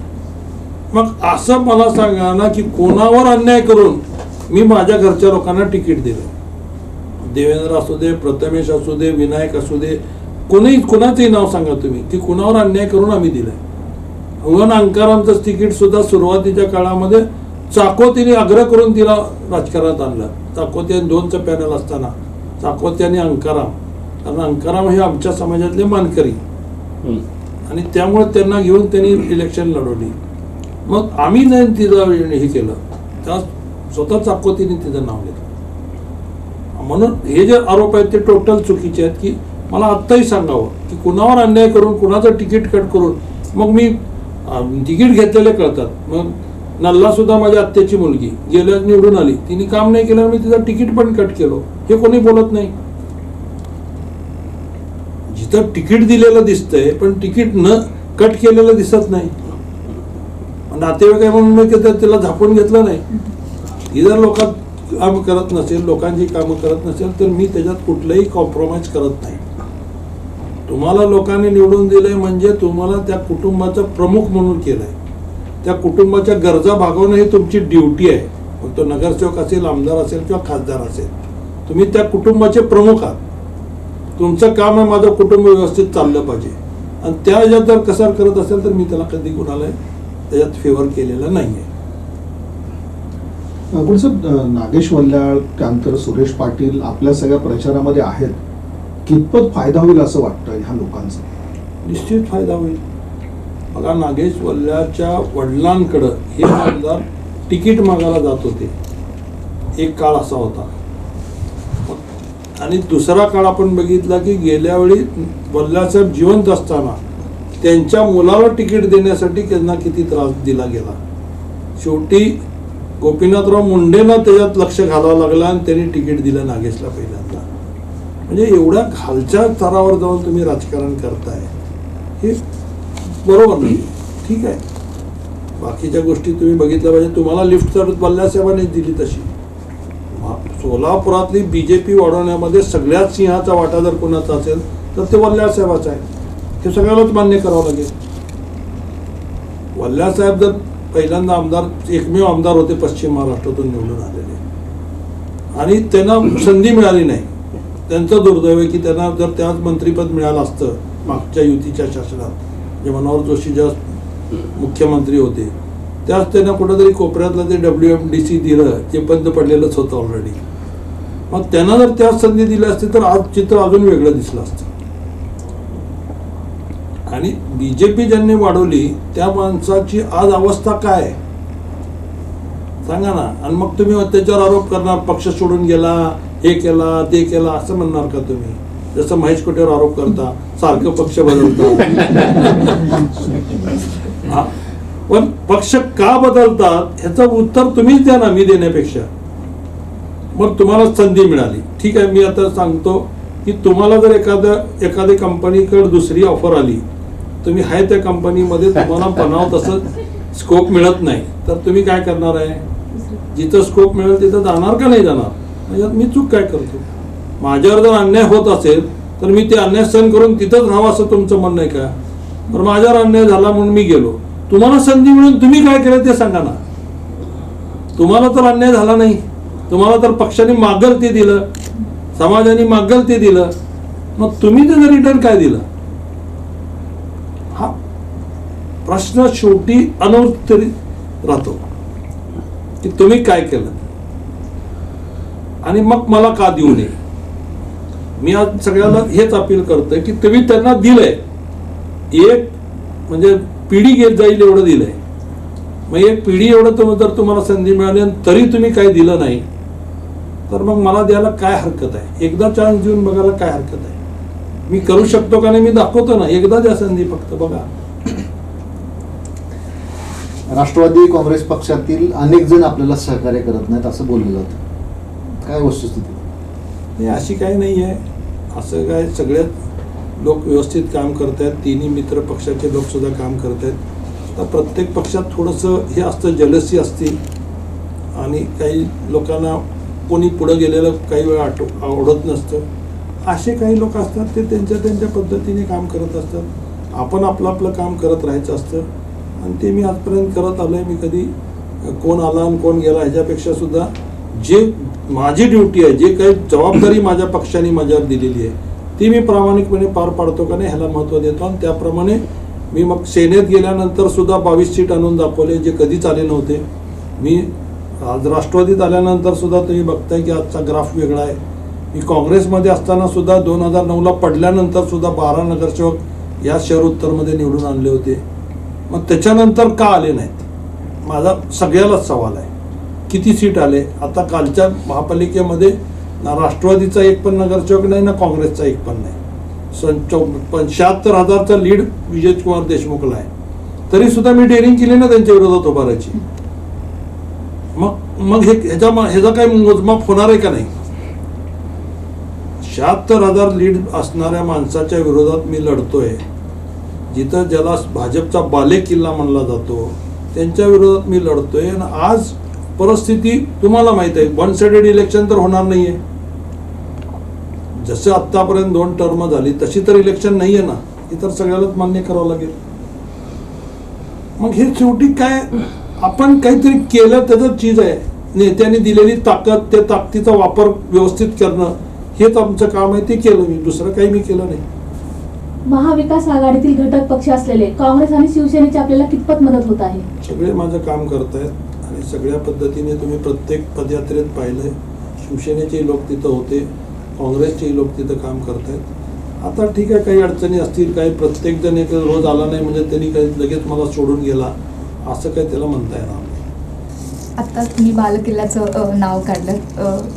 मग असं मला सांगा ना की कोणावर अन्याय करून मी माझ्या घरच्या लोकांना तिकीट दिलं. देवेंद्र असू दे, प्रथमेश असू दे, विनायक असू दे, कोणाचंही नाव सांगा तुम्ही की कोणावर अन्याय करून आम्ही दिलंय. अवघन अंकारामचं तिकीट सुद्धा सुरुवातीच्या काळामध्ये चाकोतीने आग्रह करून तिला राजकारणात आणलं. चाकोती आणि 2चं पॅनल असताना चाकोती आणि अंकाराम, कारण अंकाराम हे आमच्या समाजातले मानकरी आणि त्यामुळे त्यांना घेऊन त्यांनी इलेक्शन लढवली. मग आम्ही नाही तिचं हे केलं, त्या स्वतः चाकोतीने तिचं नाव घेतलं. म्हणून हे जे आरोप आहेत ते टोटल चुकीचे आहेत. की मला आत्ताही सांगावं की कुणावर अन्याय करून कुणाचं तिकीट कट करून मग मी तिकीट घेतलेले कळतात. मग नल्ला सुद्धा माझ्या आत्याची मुलगी गेल्या निवडून आली, तिने काम नाही केलं, मी तिचं तिकीट पण कट केलं, हे कोणी बोलत नाही. जिथं तिकीट दिलेलं दिसतंय पण तिकीट न कट केलेलं दिसत नाही. नातेवाईक आहे म्हणून मी तिला झापून घेतलं नाही. ही जर लोकात काम करत नसेल, लोकांची कामं करत नसेल तर मी त्याच्यात कुठलंही कॉम्प्रोमाइज करत नाही. तुम्हाला लोकांनी निवडून दिलंय म्हणजे तुम्हाला त्या कुटुंबाचा प्रमुख म्हणून केलंय. त्या कुटुंबाच्या गरजा भागवणं ही तुमची ड्युटी आहे. मग तो नगरसेवक असेल, आमदार असेल किंवा खासदार असेल, तुम्ही त्या कुटुंबाचे प्रमुख आहात. तुमचं काम आहे माझं कुटुंब व्यवस्थित चाललं पाहिजे. आणि त्या ह्याच्यात जर कसार करत असेल तर मी त्याला कधी कुणाला त्याच्यात फेवर केलेला नाहीये. साहेब, नागेश वल्ल्याळ त्यानंतर सुरेश पाटील आपल्या सगळ्या प्रचारामध्ये आहेत. कितपत फायदा होईल असं वाटतं ह्या लोकांचा? निश्चित फायदा होईल. बघा, नागेश वल्ल्याच्या वडिलांकडं हे आमदार तिकीट मागायला जात होते. एक काळ असा होता. आणि दुसरा काळ आपण बघितला की गेल्या वेळी वल्ल्यासाहेब जिवंत असताना त्यांच्या मुलाला तिकीट देण्यासाठी त्यांना किती त्रास दिला गेला. शेवटी गोपीनाथराव मुंडेंना त्याच्यात लक्ष घालावं लागलं आणि त्यांनी तिकीट दिलं नागेशला पहिल्यांदा. म्हणजे एवढ्या खालच्या स्तरावर जाऊन तुम्ही राजकारण करताय हे बरोबर नाही. ठीक आहे, बाकीच्या गोष्टी तुम्ही बघितल्या पाहिजे. तुम्हाला लिफ्ट तर वल्ल्यासाहेबांनीच दिली तशी. सोलापुरातली बीजेपी वाढवण्यामध्ये सगळ्यात सिंहाचा वाटा जर कोणाचा असेल तर ते वल्ल्यासाहेबाचा आहे. हे सगळ्यालाच मान्य करावं लागेल. वल्ल्यासाहेब जर पहिल्यांदा आमदार, एकमेव आमदार होते पश्चिम महाराष्ट्रातून निवडून आलेले, आणि त्यांना संधी मिळाली नाही. त्यांचं दुर्दैव आहे की त्यांना जर त्याच मंत्रिपद मिळालं असतं मागच्या युतीच्या शासनात, जे मनोहर जोशी ज्या मुख्यमंत्री होते त्याच त्यांना कुठेतरी कोपऱ्यातलं ते WMDC दिलं, जे बंद पडलेलंच होतं ऑलरेडी. मग त्यांना जर त्याच संधी दिली असती तर आज चित्र अजून वेगळं दिसलं असतं. आणि बीजेपी ज्यांनी वाढवली त्या माणसाची आज अवस्था काय आहे सांगा ना. आणि मग तुम्ही त्याच्यावर आरोप करणार, पक्ष सोडून गेला, हे केला, ते केला, असं म्हणणार का तुम्ही? जसं महेश कोटेवर आरोप करता, सारखं पक्ष बदलतात. पण पक्ष का बदलतात ह्याचं उत्तर तुम्हीच द्या ना, मी देण्यापेक्षा. मग तुम्हाला संधी मिळाली, ठीक आहे. मी आता सांगतो की तुम्हाला जर एखाद्या कंपनीकडे दुसरी ऑफर आली, तुम्ही आहे त्या कंपनीमध्ये तुम्हाला बनाव तसं स्कोप मिळत नाही, तर तुम्ही काय करणार आहे? जिथं स्कोप मिळेल तिथं जाणार का नाही जाणार? म्हणजे मी चूक काय करतो? माझ्यावर जर अन्याय होत असेल तर मी ते अन्याय सहन करून तिथंच राहावं असं तुमचं म्हणणं आहे का? तर माझ्यावर अन्याय झाला म्हणून मी गेलो, तुम्हाला संधी मिळून तुम्ही काय केलं ते सांगा ना. तुम्हाला तर अन्याय झाला नाही, तुम्हाला तर पक्षाने मागल ते दिलं, समाजाने मागल ते दिलं, मग तुम्ही त्याचं रिटर्न काय दिलं? हा प्रश्न शेवटी अनउत्तरित राहतो की तुम्ही काय केलं आणि मग मला का देऊ नये. मी आज सगळ्याला हेच अपील करतोय की तुम्ही त्यांना दिलंय, एक म्हणजे पिढी घेत जाईल एवढं दिलंय. मग एक पिढी एवढं जर तुम्हाला संधी मिळाली आणि तरी तुम्ही काही दिलं नाही तर मग मला द्यायला काय हरकत आहे? एकदा चान्स देऊन बघायला काय हरकत आहे? मी करू शकतो का नाही मी दाखवतो ना. एकदा द्या संधी, फक्त बघा. राष्ट्रवादी काँग्रेस पक्षातील अनेक जण आपल्याला सहकार्य करत नाहीत असं बोललं जातं, काय वस्तुस्थिती? नाही, अशी काही नाही आहे. असं काय, सगळ्यात लोक व्यवस्थित काम करत आहेत. तिन्ही मित्र पक्षाचे लोक सुद्धा काम करत आहेत. आता प्रत्येक पक्षात थोडंसं हे असतं, जलसी असते आणि काही लोकांना कोणी पुढं गेलेलं काही वेळा आवडत नसतं. असे काही लोक असतात, ते त्यांच्या त्यांच्या पद्धतीने काम करत असतात. आपण आपलं आपलं काम करत राहायचं असतं आणि ते मी आजपर्यंत करत आलो आहे. मी कधी कोण आला आणि कोण गेला ह्याच्यापेक्षा सुद्धा जे माझी ड्युटी आहे, जे काही जबाबदारी माझ्या पक्षाने माझ्यावर दिलेली आहे ती मी प्रामाणिकपणे पार पाडतो का नाही ह्याला महत्त्व देतो. आणि त्याप्रमाणे मी मग सेनेत गेल्यानंतर सुद्धा 22 सीट आणून दाखवले, जे कधीच आले नव्हते. मी आज राष्ट्रवादीत आल्यानंतर सुद्धा तुम्ही बघताय की आजचा ग्राफ वेगळा आहे. मी काँग्रेसमध्ये असताना सुद्धा 2009ला पडल्यानंतर सुद्धा 12 नगरसेवक या शहर उत्तरमध्ये निवडून आणले होते. मग त्याच्यानंतर का आले नाहीत, माझा सगळ्यालाच सवाल आहे. किती सीट आले? आता कालच्या महापालिकेमध्ये ना राष्ट्रवादीचा एक पण नगरसेवक नाही, ना काँग्रेसचा एक पण नाही. 75,000चा लीड विजय कुमार देशमुखला आहे. तरी सुद्धा मी डेअरिंग केली ना त्यांच्या विरोधात उभारायची. मग ह्याचा काही मोजमाप होणार आहे का नाही? 76,000 लीड असणाऱ्या माणसाच्या विरोधात मी लढतोय, जिथं ज्याला भाजपचा बाले किल्ला म्हणला जातो त्यांच्या विरोधात मी लढतोय. आणि आज परिस्थिती तुम्हाला माहित आहे, वन साइडेड इलेक्शन तर होणार नाहीये. जसं आतापर्यंत 2 टर्म झाली तशी तर इलेक्शन नाहीये ना, हे तर सगळ्यालाच मान्य करावं लागेल. मग हे शेवटी काय, आपण काहीतरी केलं त्याचं चीज आहे. नेत्यांनी दिलेली ताकद, त्या ताकदीचा वापर व्यवस्थित करणं हेच आमचं काम आहे. ते केलं मी, दुसरं काही मी केलं नाही. महाविकास आघाडीतील घटक पक्ष असलेले काँग्रेस आणि शिवसेनेची आपल्याला कितपत मदत होत आहे? सगळे माझं काम करतायत आणि सगळ्या पद्धतीने तुम्ही प्रत्येक पदयात्रेत पाहिलंय. शिवसेनेचे लोक तिथं होते, काँग्रेसचे लोक तिथं काम करतायत. आता ठीक आहे, काही अडचणी असतील, काही प्रत्येक जण एक रोज आला नाही म्हणजे त्यांनी काही लगेच मला सोडून गेला असं काही त्याला म्हणता येणार नाही. आता तुम्ही बालकिल्ल्याचं नाव काढलं.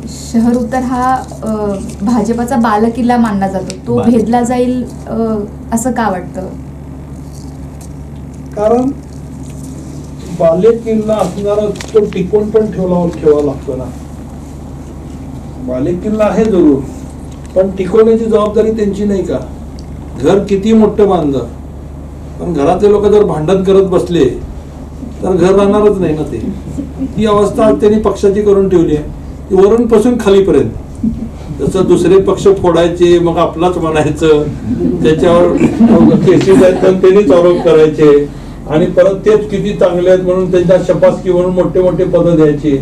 शहर उत्तर हा भाजपचा बालकिल्ला मानला जातो, तो भेदला जाईल असं का वाटतं? कारण बालेकिल्ला असणारा तो टिकून पण ठेवा लागतो ना. बालेकिल्ला आहे जरूर, पण टिकवण्याची जबाबदारी त्यांची नाही का? घर किती मोठं बांधलं, पण घरातले लोक जर भांडण करत बसले तर घर राहणारच नाही ना. ती अवस्था त्यांनी पक्षाची करून ठेवली आहे, ती वरून पासून खालीपर्यंत. जसं दुसरे पक्ष फोडायचे, मग आपलाच म्हणायचं, त्याच्यावर केसेस आहेत पण त्यांनीच आरोप करायचे आणि परत तेच किती चांगले आहेत म्हणून त्यांच्या शपासकी म्हणून मोठे मोठे पद द्यायचे.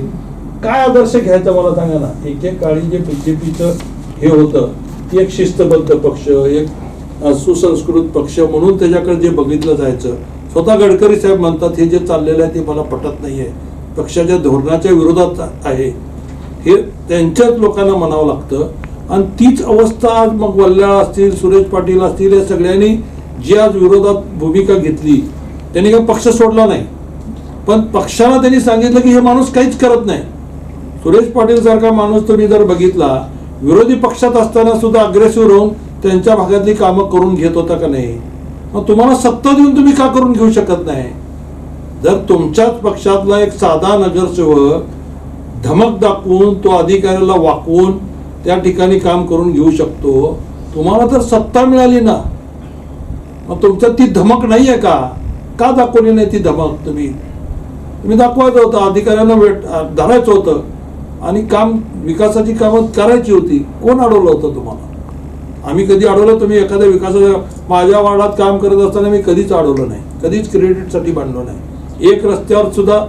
काय आदर्श घ्यायचा मला सांगा ना. एकेकाळी जे बीजेपीचं हे होतं, ती एक शिस्तबद्ध पक्ष, एक सुसंस्कृत पक्ष म्हणून त्याच्याकडे जे बघितलं जायचं. स्वतः गडकरी साहेब म्हणतात हे जे चाललेलं आहे ते मला पटत नाहीये, पक्षाच्या धोरणाच्या विरोधात आहे, हे त्यांच्याच लोकांना म्हणावं लागतं. आणि तीच अवस्था आज मग वल्ल्याळ असतील, सुरेश पाटील असतील, या सगळ्यांनी जी आज विरोधात भूमिका घेतली त्यांनी काही पक्ष सोडला नाही, पण पक्षाला त्यांनी सांगितलं की हे माणूस काहीच करत नाही. सुरेश पाटील सारखा माणूस तुम्ही जर बघितला, विरोधी पक्षात असताना सुद्धा अग्रेसिव्ह राहून त्यांच्या भागातली कामं करून घेत होता का नाही? मग तुम्हाला सत्ता देऊन तुम्ही का करून घेऊ शकत नाही? जर तुमच्याच पक्षातला एक साधा नगरसेवक धमक दाखवून तो अधिकाऱ्याला वाकवून त्या ठिकाणी काम करून घेऊ शकतो, तुम्हाला तर सत्ता मिळाली ना, मग तुमच्यात ती धमक नाहीये का? का दाखवली नाही ती धमक? तुम्ही दाखवायचं होतं, अधिकाऱ्यांना धरायचं होतं आणि काम, विकासाची कामं करायची होती. कोण अडवलं होतं तुम्हाला? आम्ही कधी अडवलं? तुम्ही एखाद्या विकासाच्या, माझ्या वार्डात काम करत असताना मी कधीच अडवलं नाही, कधीच क्रेडिटसाठी भांडलो नाही. एक रस्त्यावर सुद्धा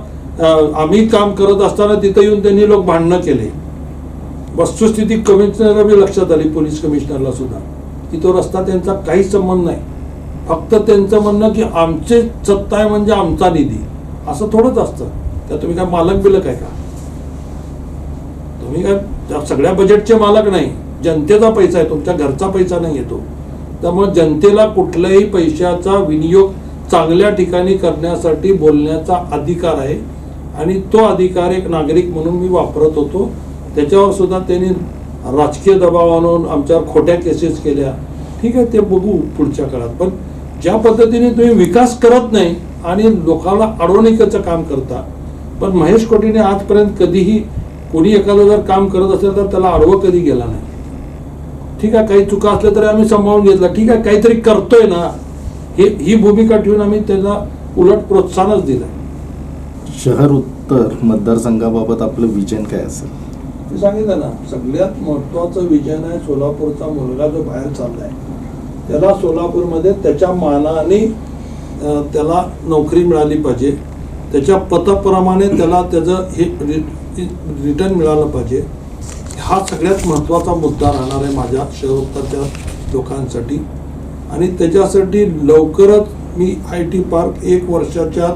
आम्ही काम करत असताना तिथं येऊन त्यांनी लोक भांडणं केले. वस्तुस्थिती कमिशनरला मी लक्षात आली, पोलीस कमिशनरला सुद्धा, की तो रस्ता त्यांचा काहीच संबंध नाही. फक्त त्यांचं म्हणणं की आमचे सत्ता आहे म्हणजे आमचा निधी, असं थोडंच असतं. त्या तुम्ही काय मालक बिलक आहे का? तुम्ही काय सगळ्या बजेटचे मालक नाही, जनतेचा पैसा आहे, तुमच्या घरचा पैसा नाही येतो. त्यामुळे जनतेला कुठल्याही पैशाचा विनियोग चांगल्या ठिकाणी करण्यासाठी बोलण्याचा अधिकार आहे आणि तो अधिकार एक नागरिक म्हणून मी वापरत होतो. त्याच्यावर सुद्धा त्यांनी राजकीय दबाव आणून आमच्यावर खोट्या केसेस केल्या. ठीक आहे, ते बघू पुढच्या काळात. पण ज्या पद्धतीने तुम्ही विकास करत नाही आणि लोकांना अडवणुकीचं काम करता, पण महेश कोटेने आजपर्यंत कधीही कोणी एखादं जर काम करत असेल तर त्याला अडवं कधी गेला नाही. ठीक आहे, काही चुका असल्या तरी आम्ही सांभाळून घेतला. ठीक आहे, काहीतरी करतोय ना, ही भूमिका ठेवून आम्ही त्याला उलट प्रोत्साहनच दिलं. शहर उत्तर मतदारसंघाबाबत आपलं विजन काय असेल? ते सांगितलं ना, सगळ्यात महत्वाचं विजन आहे सोलापूरचा मुलगा जो बाहेर चाललाय त्याला सोलापूरमध्ये त्याच्या मानाने त्याला नोकरी मिळाली पाहिजे, त्याच्या पदाप्रमाणे त्याला त्याचं हे रिटर्न मिळालं पाहिजे. हा सगळ्यात महत्त्वाचा मुद्दा राहणार आहे माझ्या शहर उत्तरच्या लोकांसाठी. आणि त्याच्यासाठी लवकरच मी IT पार्क 1 वर्षाच्या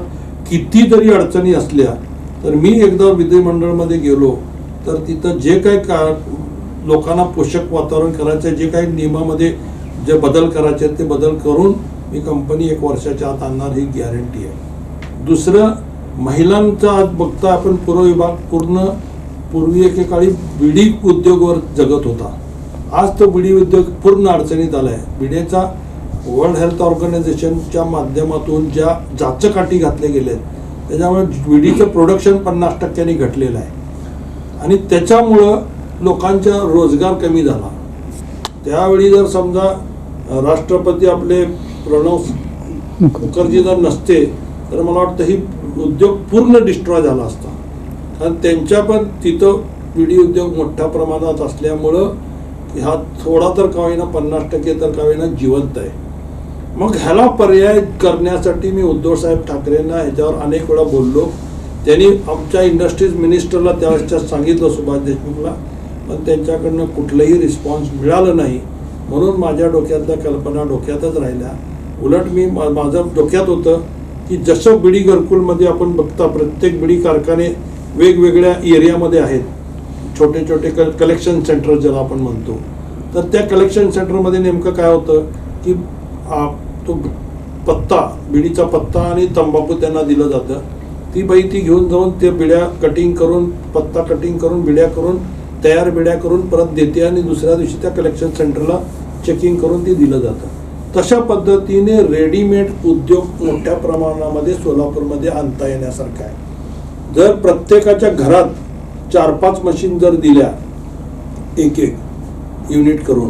किती जरी अडचणी असल्या तर मी एकदा विधिमंडळमध्ये गेलो तर तिथं जे काही लोकांना पोषक वातावरण करायचं, जे काही नियमामध्ये जे बदल करायचे ते बदल करून मी कंपनी 1 वर्षाच्या आत आणणार, ही गॅरंटी आहे. दुसरं, महिलांचा आज बघता आपण पूर्व विभाग पूर्वी एकेकाळी बिडी उद्योगावर जगत होता. आज तो बिडी उद्योग पूर्ण अडचणीत आला आहे. बिड्याचा वर्ल्ड हेल्थ ऑर्गनायझेशनच्या माध्यमातून ज्या जाचकाठी घातले गेले त्याच्यामुळे बिडीचं प्रोडक्शन 50% घटलेलं आहे आणि त्याच्यामुळं लोकांचा रोजगार कमी झाला. त्यावेळी जर समजा राष्ट्रपती आपले प्रणव मुखर्जी जर नसते तर मला वाटतं ही उद्योग पूर्ण डिस्ट्रॉय झाला असता. कारण त्यांच्या पण तिथं बिडी उद्योग मोठ्या प्रमाणात असल्यामुळं हा थोडा तर का होईना 50% तर का होईना जिवंत आहे. मग ह्याला पर्याय करण्यासाठी मी उद्धव साहेब ठाकरेंना ह्याच्यावर अनेक वेळा बोललो. त्यांनी आमच्या इंडस्ट्रीज मिनिस्टरला त्यावेळेस सांगितलं, सुभाष देशमुखला, पण त्यांच्याकडनं कुठलंही रिस्पॉन्स मिळालं नाही. म्हणून माझ्या डोक्यातल्या कल्पना डोक्यातच राहिल्या. उलट मी माझं डोक्यात होतं की जसं बिडी घरकुलमध्ये आपण बघता प्रत्येक बिडी कारखाने वेगवेगळ्या एरियामध्ये आहेत, छोटे छोटे कलेक्शन सेंटर ज्याला आपण म्हणतो, तर त्या कलेक्शन सेंटरमध्ये नेमकं काय होतं की तो पत्ता, बिडीचा पत्ता आणि तंबाखू त्यांना दिलं जातं. ती बाई ती घेऊन जाऊन ते बिड्या कटिंग करून, पत्ता कटिंग करून, बिड्या करून, तयार बिड्या करून परत देते आणि दुसऱ्या दिवशी त्या कलेक्शन सेंटरला चेकिंग करून ती दिलं जातं. तशा पद्धतीने रेडीमेड उद्योग मोठ्या प्रमाणामध्ये सोलापूरमध्ये आणता येण्यासारखा आहे. जर प्रत्येकाच्या घरात 4-5 मशीन जर दिल्या एक युनिट करून,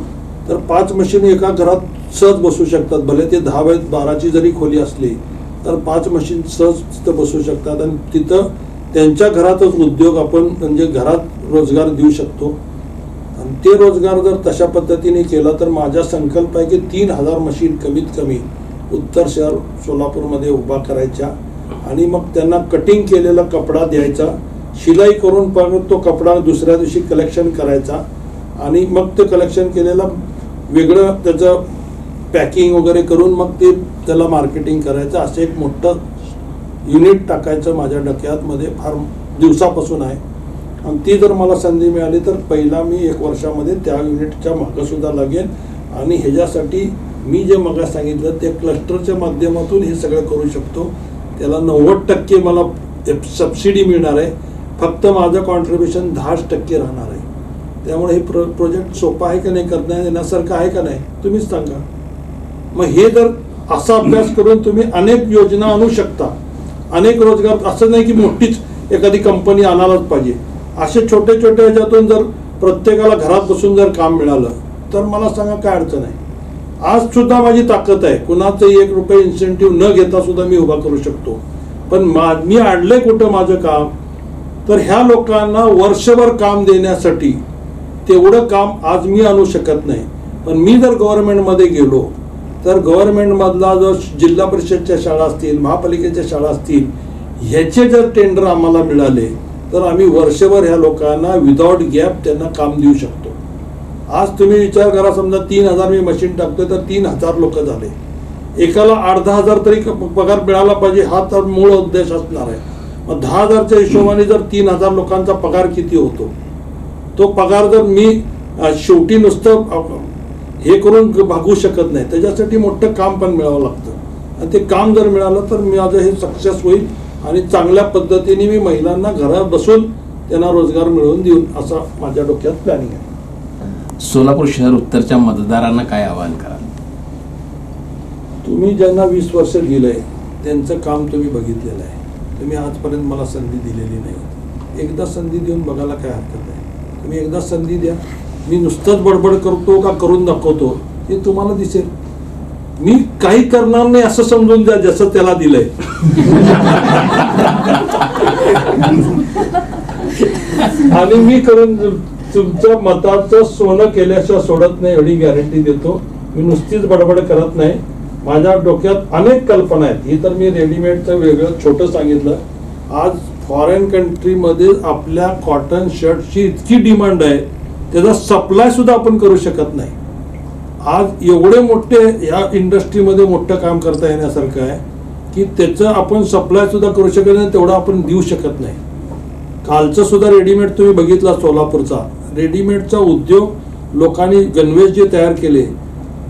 तर 5 मशीन एका घरात सहज बसू शकतात. भले ते 10-12ची जरी खोली असली तर 5 मशीन सहज तिथं बसू शकतात आणि तिथं त्यांच्या घरातच उद्योग आपण म्हणजे घरात रोजगार देऊ शकतो. आणि ते रोजगार जर तशा पद्धतीने केला तर माझा संकल्प आहे की 3000 मशीन कमीत कमी उत्तर शहर सोलापूरमध्ये उभा करायच्या आणि मग त्यांना कटिंग केलेला कपडा द्यायचा, शिलाई करून परत तो कपडा दुसऱ्या दिवशी कलेक्शन करायचा आणि मग ते कलेक्शन केलेलं वेगळं त्याचं पॅकिंग वगैरे करून मग ते त्याला मार्केटिंग करायचं. असं एक मोठं युनिट टाकायचं माझ्या डोक्यामध्ये फार दिवसापासून आहे. आणि ती जर मला संधी मिळाली तर पहिला मी 1 वर्षामध्ये त्या युनिटच्या मागं सुद्धा लागेल. आणि ह्याच्यासाठी मी जे मग सांगितलं ते क्लस्टरच्या माध्यमातून हे सगळं करू शकतो. त्याला 90% मला सबसिडी मिळणार आहे. फक्त माझं कॉन्ट्रीब्युशन 10% राहणार आहे. त्यामुळे हे प्रोजेक्ट सोपा आहे का नाही, करण्यात येण्यासारखं आहे का नाही, तुम्हीच सांगा. मग हे जर असा अभ्यास करून तुम्ही अनेक योजना आणू शकता, अनेक रोजगार, असं नाही की मोठीच एखादी कंपनी आणायलाच पाहिजे. असे छोटे छोटे ह्याच्यातून जर प्रत्येकाला घरात बसून जर काम मिळालं तर मला सांगा काय अडचण आहे. आज सुद्धा माझी ताकद आहे, कुणाचं 1 रुपये इन्सेंटिव्ह न घेता सुद्धा मी उभा करू शकतो. पण मी आणलंय कुठं माझं काम, तर ह्या लोकांना वर्षभर काम देण्यासाठी तेवढं काम आज मी आणू शकत नाही. पण मी जर गव्हर्नमेंटमध्ये गेलो तर गव्हर्नमेंटमधला जो जिल्हा परिषदच्या शाळा असतील, महापालिकेच्या शाळा असतील, ह्याचे जर टेंडर आम्हाला मिळाले तर आम्ही वर्षभर ह्या लोकांना विदाउट गॅप त्यांना काम देऊ शकतो. आज तुम्ही विचार करा, समजा 3000 मी मशीन टाकतोय तर 3000 लोक झाले, एकाला 8-10 हजार तरी पगार मिळाला पाहिजे, हा तर मूळ उद्देश असणार आहे. मग 10,000च्या हिशोबाने जर 3000 लोकांचा पगार किती होतो, तो पगार जर मी शेवटी नुसतं हे करून भागू शकत नाही. त्याच्यासाठी मोठं काम पण मिळावं लागतं आणि ते काम जर मिळालं तर माझं हे सक्सेस होईल आणि चांगल्या पद्धतीने मी महिलांना घरात बसून त्यांना रोजगार मिळवून देऊन असा माझ्या डोक्यात प्लॅनिंग आहे. सोलापूर शहर उत्तरच्या मतदारांना काय आवाहन कराल? तुम्ही ज्यांना 20 वर्ष दिलंय त्यांचं काम तुम्ही बघितलेलं आहे. तुम्ही आजपर्यंत मला संधी दिलेली नाही. एकदा संधी देऊन बघायला काय हरकत आहे. तुम्ही एकदा संधी द्या. मी नुसतंच बडबड करतो का करून दाखवतो हे तुम्हाला दिसेल. मी काही करणार नाही असं समजून द्या जसं त्याला दिलंय. आणि मी करून तुमच्या मताचं सोनं केल्याशिवाय सोडत नाही एवढी गॅरंटी देतो. मी नुसतीच बडबड करत नाही. माझ्या डोक्यात अनेक कल्पना आहेत. ही तर मी रेडीमेडचं वेगळं छोटं सांगितलं. आज फॉरेन कंट्रीमध्ये आपल्या कॉटन शर्टची इतकी डिमांड आहे त्याचा सप्लाय सुद्धा आपण करू शकत नाही. आज एवढे मोठे या इंडस्ट्रीमध्ये मोठं काम करता येण्यासारखं आहे की त्याचं आपण सप्लाय सुद्धा करू शकत नाही, तेवढं आपण देऊ शकत नाही. कालचं सुद्धा रेडीमेड तुम्ही बघितला सोलापूरचा रेडीमेडचा उद्योग लोकांनी गणवेश जे तयार केले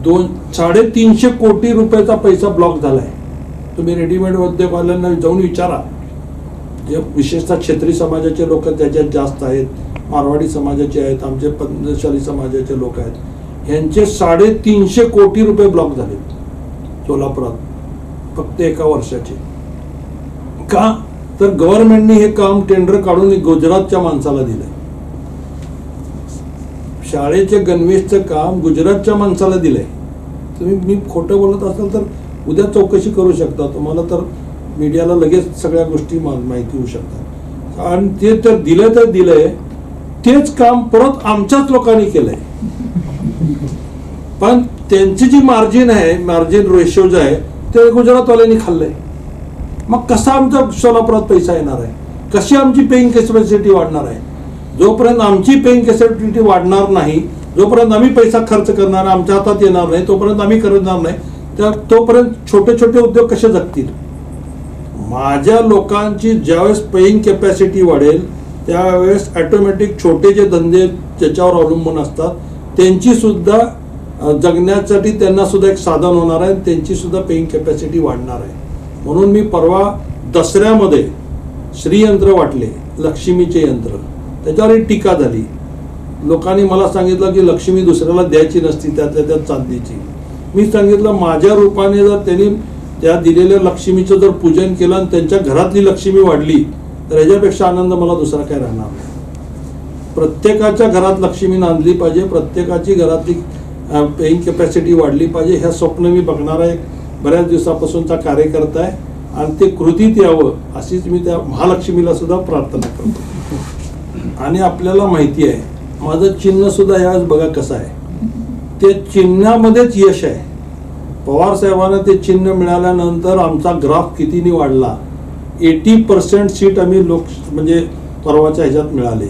350 कोटी रुपयाचा पैसा ब्लॉक झालाय. तुम्ही रेडीमेड उद्योगवाल्यांना जाऊन विचारा. जे विशेषतः क्षेत्रीय समाजाचे लोक त्याच्यात जास्त आहेत, मारवाडी समाजाचे आहेत, आमचे पंचशाली समाजाचे लोक आहेत. ह्यांचे 350 कोटी रुपये ब्लॉक झालेत सोलापुरात फक्त एका वर्षाचे. का तर गव्हर्नमेंटने हे काम टेंडर काढून गुजरातच्या माणसाला दिलंय. शाळेचे गणवेशचं काम गुजरातच्या माणसाला दिलंय. तुम्ही मी खोटं बोलत असाल तर उद्या चौकशी करू शकता. तुम्हाला तर मीडियाला लगेच सगळ्या गोष्टी माहिती होऊ शकतात. आणि ते तर दिलंय तेच काम परत आमच्याच लोकांनी केलंय. पण त्यांची जी मार्जिन आहे, मार्जिन रेशो जे आहे ते गुजरातवाल्यांनी खाल्लंय. मग कसा आमचा सोलापुरात पैसा येणार आहे? कशी आमची पेईंग कॅपॅसिटी वाढणार आहे? जोपर्यंत आमची पेईंग कॅपॅसिटी वाढणार नाही, जोपर्यंत आम्ही पैसा खर्च करणार आमच्या हातात येणार नाही, तोपर्यंत आम्ही करणार नाही. तोपर्यंत छोटे छोटे उद्योग कसे जगतील? माझ्या लोकांची ज्यावेळेस पेईंग कॅपॅसिटी वाढेल त्यावेळेस ऑटोमॅटिक छोटे जे धंदे ज्याच्यावर अवलंबून असतात त्यांची सुद्धा जगण्यासाठी त्यांना सुद्धा एक साधन होणार आहे. त्यांची सुद्धा पेईंग कॅपॅसिटी वाढणार आहे. म्हणून मी परवा दसऱ्यामध्ये श्रीयंत्र वाटले, लक्ष्मीचे यंत्र, त्याच्यावर टीका झाली. लोकांनी मला सांगितलं की लक्ष्मी दुसऱ्याला द्यायची नसती, त्यातल्या त्यात चांदीची. मी सांगितलं माझ्या रूपाने जर त्यांनी त्या दिलेल्या लक्ष्मीचं जर पूजन केलं आणि त्यांच्या घरातली लक्ष्मी वाढली तर ह्याच्यापेक्षा आनंद मला दुसरा काय राहणार नाही. प्रत्येकाच्या घरात लक्ष्मी नांदली पाहिजे, प्रत्येकाची घरातली पेईंग कॅपॅसिटी वाढली पाहिजे. ह्या स्वप्न मी बघणारा एक बऱ्याच दिवसापासूनचा कार्यकर्ता आहे आणि ते कृतीत यावं अशीच मी त्या महालक्ष्मीला सुद्धा प्रार्थना करतो. आणि आपल्याला माहिती आहे माझं चिन्ह सुद्धा यावेळेस बघा कसं आहे. ते चिन्हामध्येच यश आहे. पवार साहेबांना ते चिन्ह मिळाल्यानंतर आमचा ग्राफ कितीने वाढला. 80% सीट आम्ही म्हणजे परवाच्या ह्याच्यात मिळाले.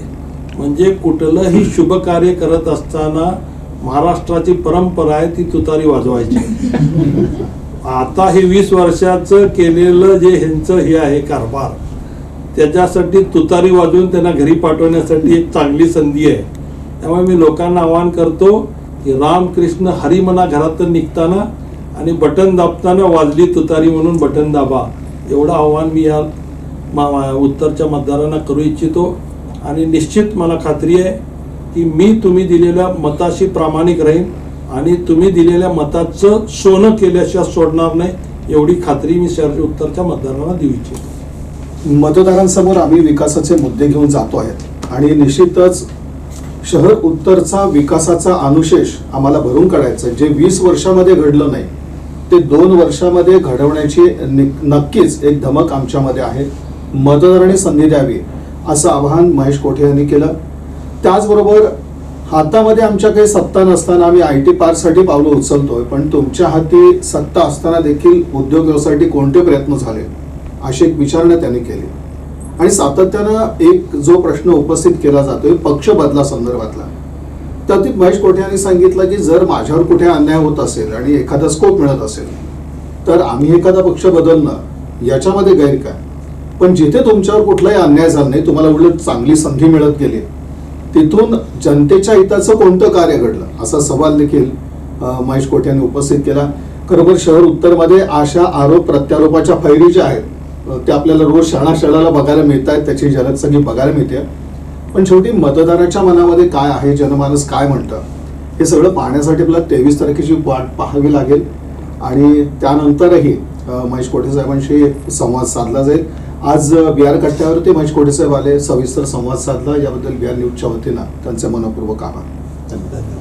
म्हणजे कुठलंही शुभ कार्य करत असताना महाराष्ट्राची परंपरा आहे ती तुतारी वाजवायची. आता हे 20 वर्षाचं केलेलं जे ह्यांचं हे आहे कारभार त्याच्यासाठी तुतारी वाजवून त्यांना घरी पाठवण्यासाठी एक चांगली संधी आहे. त्यामुळे मी लोकांना आवाहन करतो की रामकृष्ण हरी म्हणा घरातून निघताना आणि बटन दाबताना वाजली तुतारी म्हणून बटन दाबा. एवढं आव्हान मी या उत्तरच्या मतदारांना करू इच्छितो. आणि निश्चित मला खात्री आहे की मी तुम्ही दिलेल्या मताशी प्रामाणिक राहीन आणि तुम्ही दिलेल्या मताचं सोनं केल्याशिवाय सोडणार नाही एवढी खात्री मी शहर उत्तरच्या मतदारांना देऊ इच्छितो. मतदारांसमोर आम्ही विकासाचे मुद्दे घेऊन जातो आहेत आणि निश्चितच शहर उत्तरचा विकासाचा अनुशेष आम्हाला भरून काढायचं. जे 20 वर्षामध्ये घडलं नाही ते 2 वर्षामध्ये घडवण्याची नक्कीच एक धमक आमच्यामध्ये आहे. मतदारांनी संधी द्यावी असं आवाहन महेश कोठे यांनी केलं. त्याचबरोबर हातामध्ये आमच्या काही सत्ता नसताना आम्ही IT पार्कसाठी पावलं उचलतोय, पण तुमच्या हाती सत्ता असताना देखील उद्योग व्यवसायासाठी कोणते प्रयत्न झाले अशी एक विचारणा त्यांनी केली. आणि सातत्यानं एक जो प्रश्न उपस्थित केला जातोय पक्ष बदला संदर्भातला, तर ती महेश कोठे यांनी सांगितलं की जर माझ्यावर कुठे अन्याय होत असेल आणि एखादा स्कोप मिळत असेल तर आम्ही एखादा पक्ष बदलणं याच्यामध्ये गैर काय. पण जिथे तुमच्यावर कुठलाही अन्याय झाला नाही, तुम्हाला उलट चांगली संधी मिळत गेली, तिथून जनतेच्या हिताचं कोणतं कार्य घडलं असा सवाल देखील महेश कोठे यांनी उपस्थित केला. खरोखर शहर उत्तरमध्ये अशा आरोप प्रत्यारोपाच्या फैरी ज्या आहेत ते आपल्याला रोज क्षणाक्षणाला बघायला मिळत आहेत, त्याची झलक सगळी बघायला मिळते. पण शेवटी मतदाराच्या मनामध्ये काय आहे, जनमानस काय म्हणतं, हे सगळं पाहण्यासाठी आपल्याला 23 तारखेची वाट पाहावी लागेल आणि त्यानंतरही महेश कोठे साहेबांशी संवाद साधला जाईल. आज बिहार कट्ट्यावरती महेश कोठे साहेब आले, सविस्तर संवाद साधला. याबद्दल बिहार न्यूजच्या वतीनं त्यांचे मनपूर्वक आभार. धन्यवाद.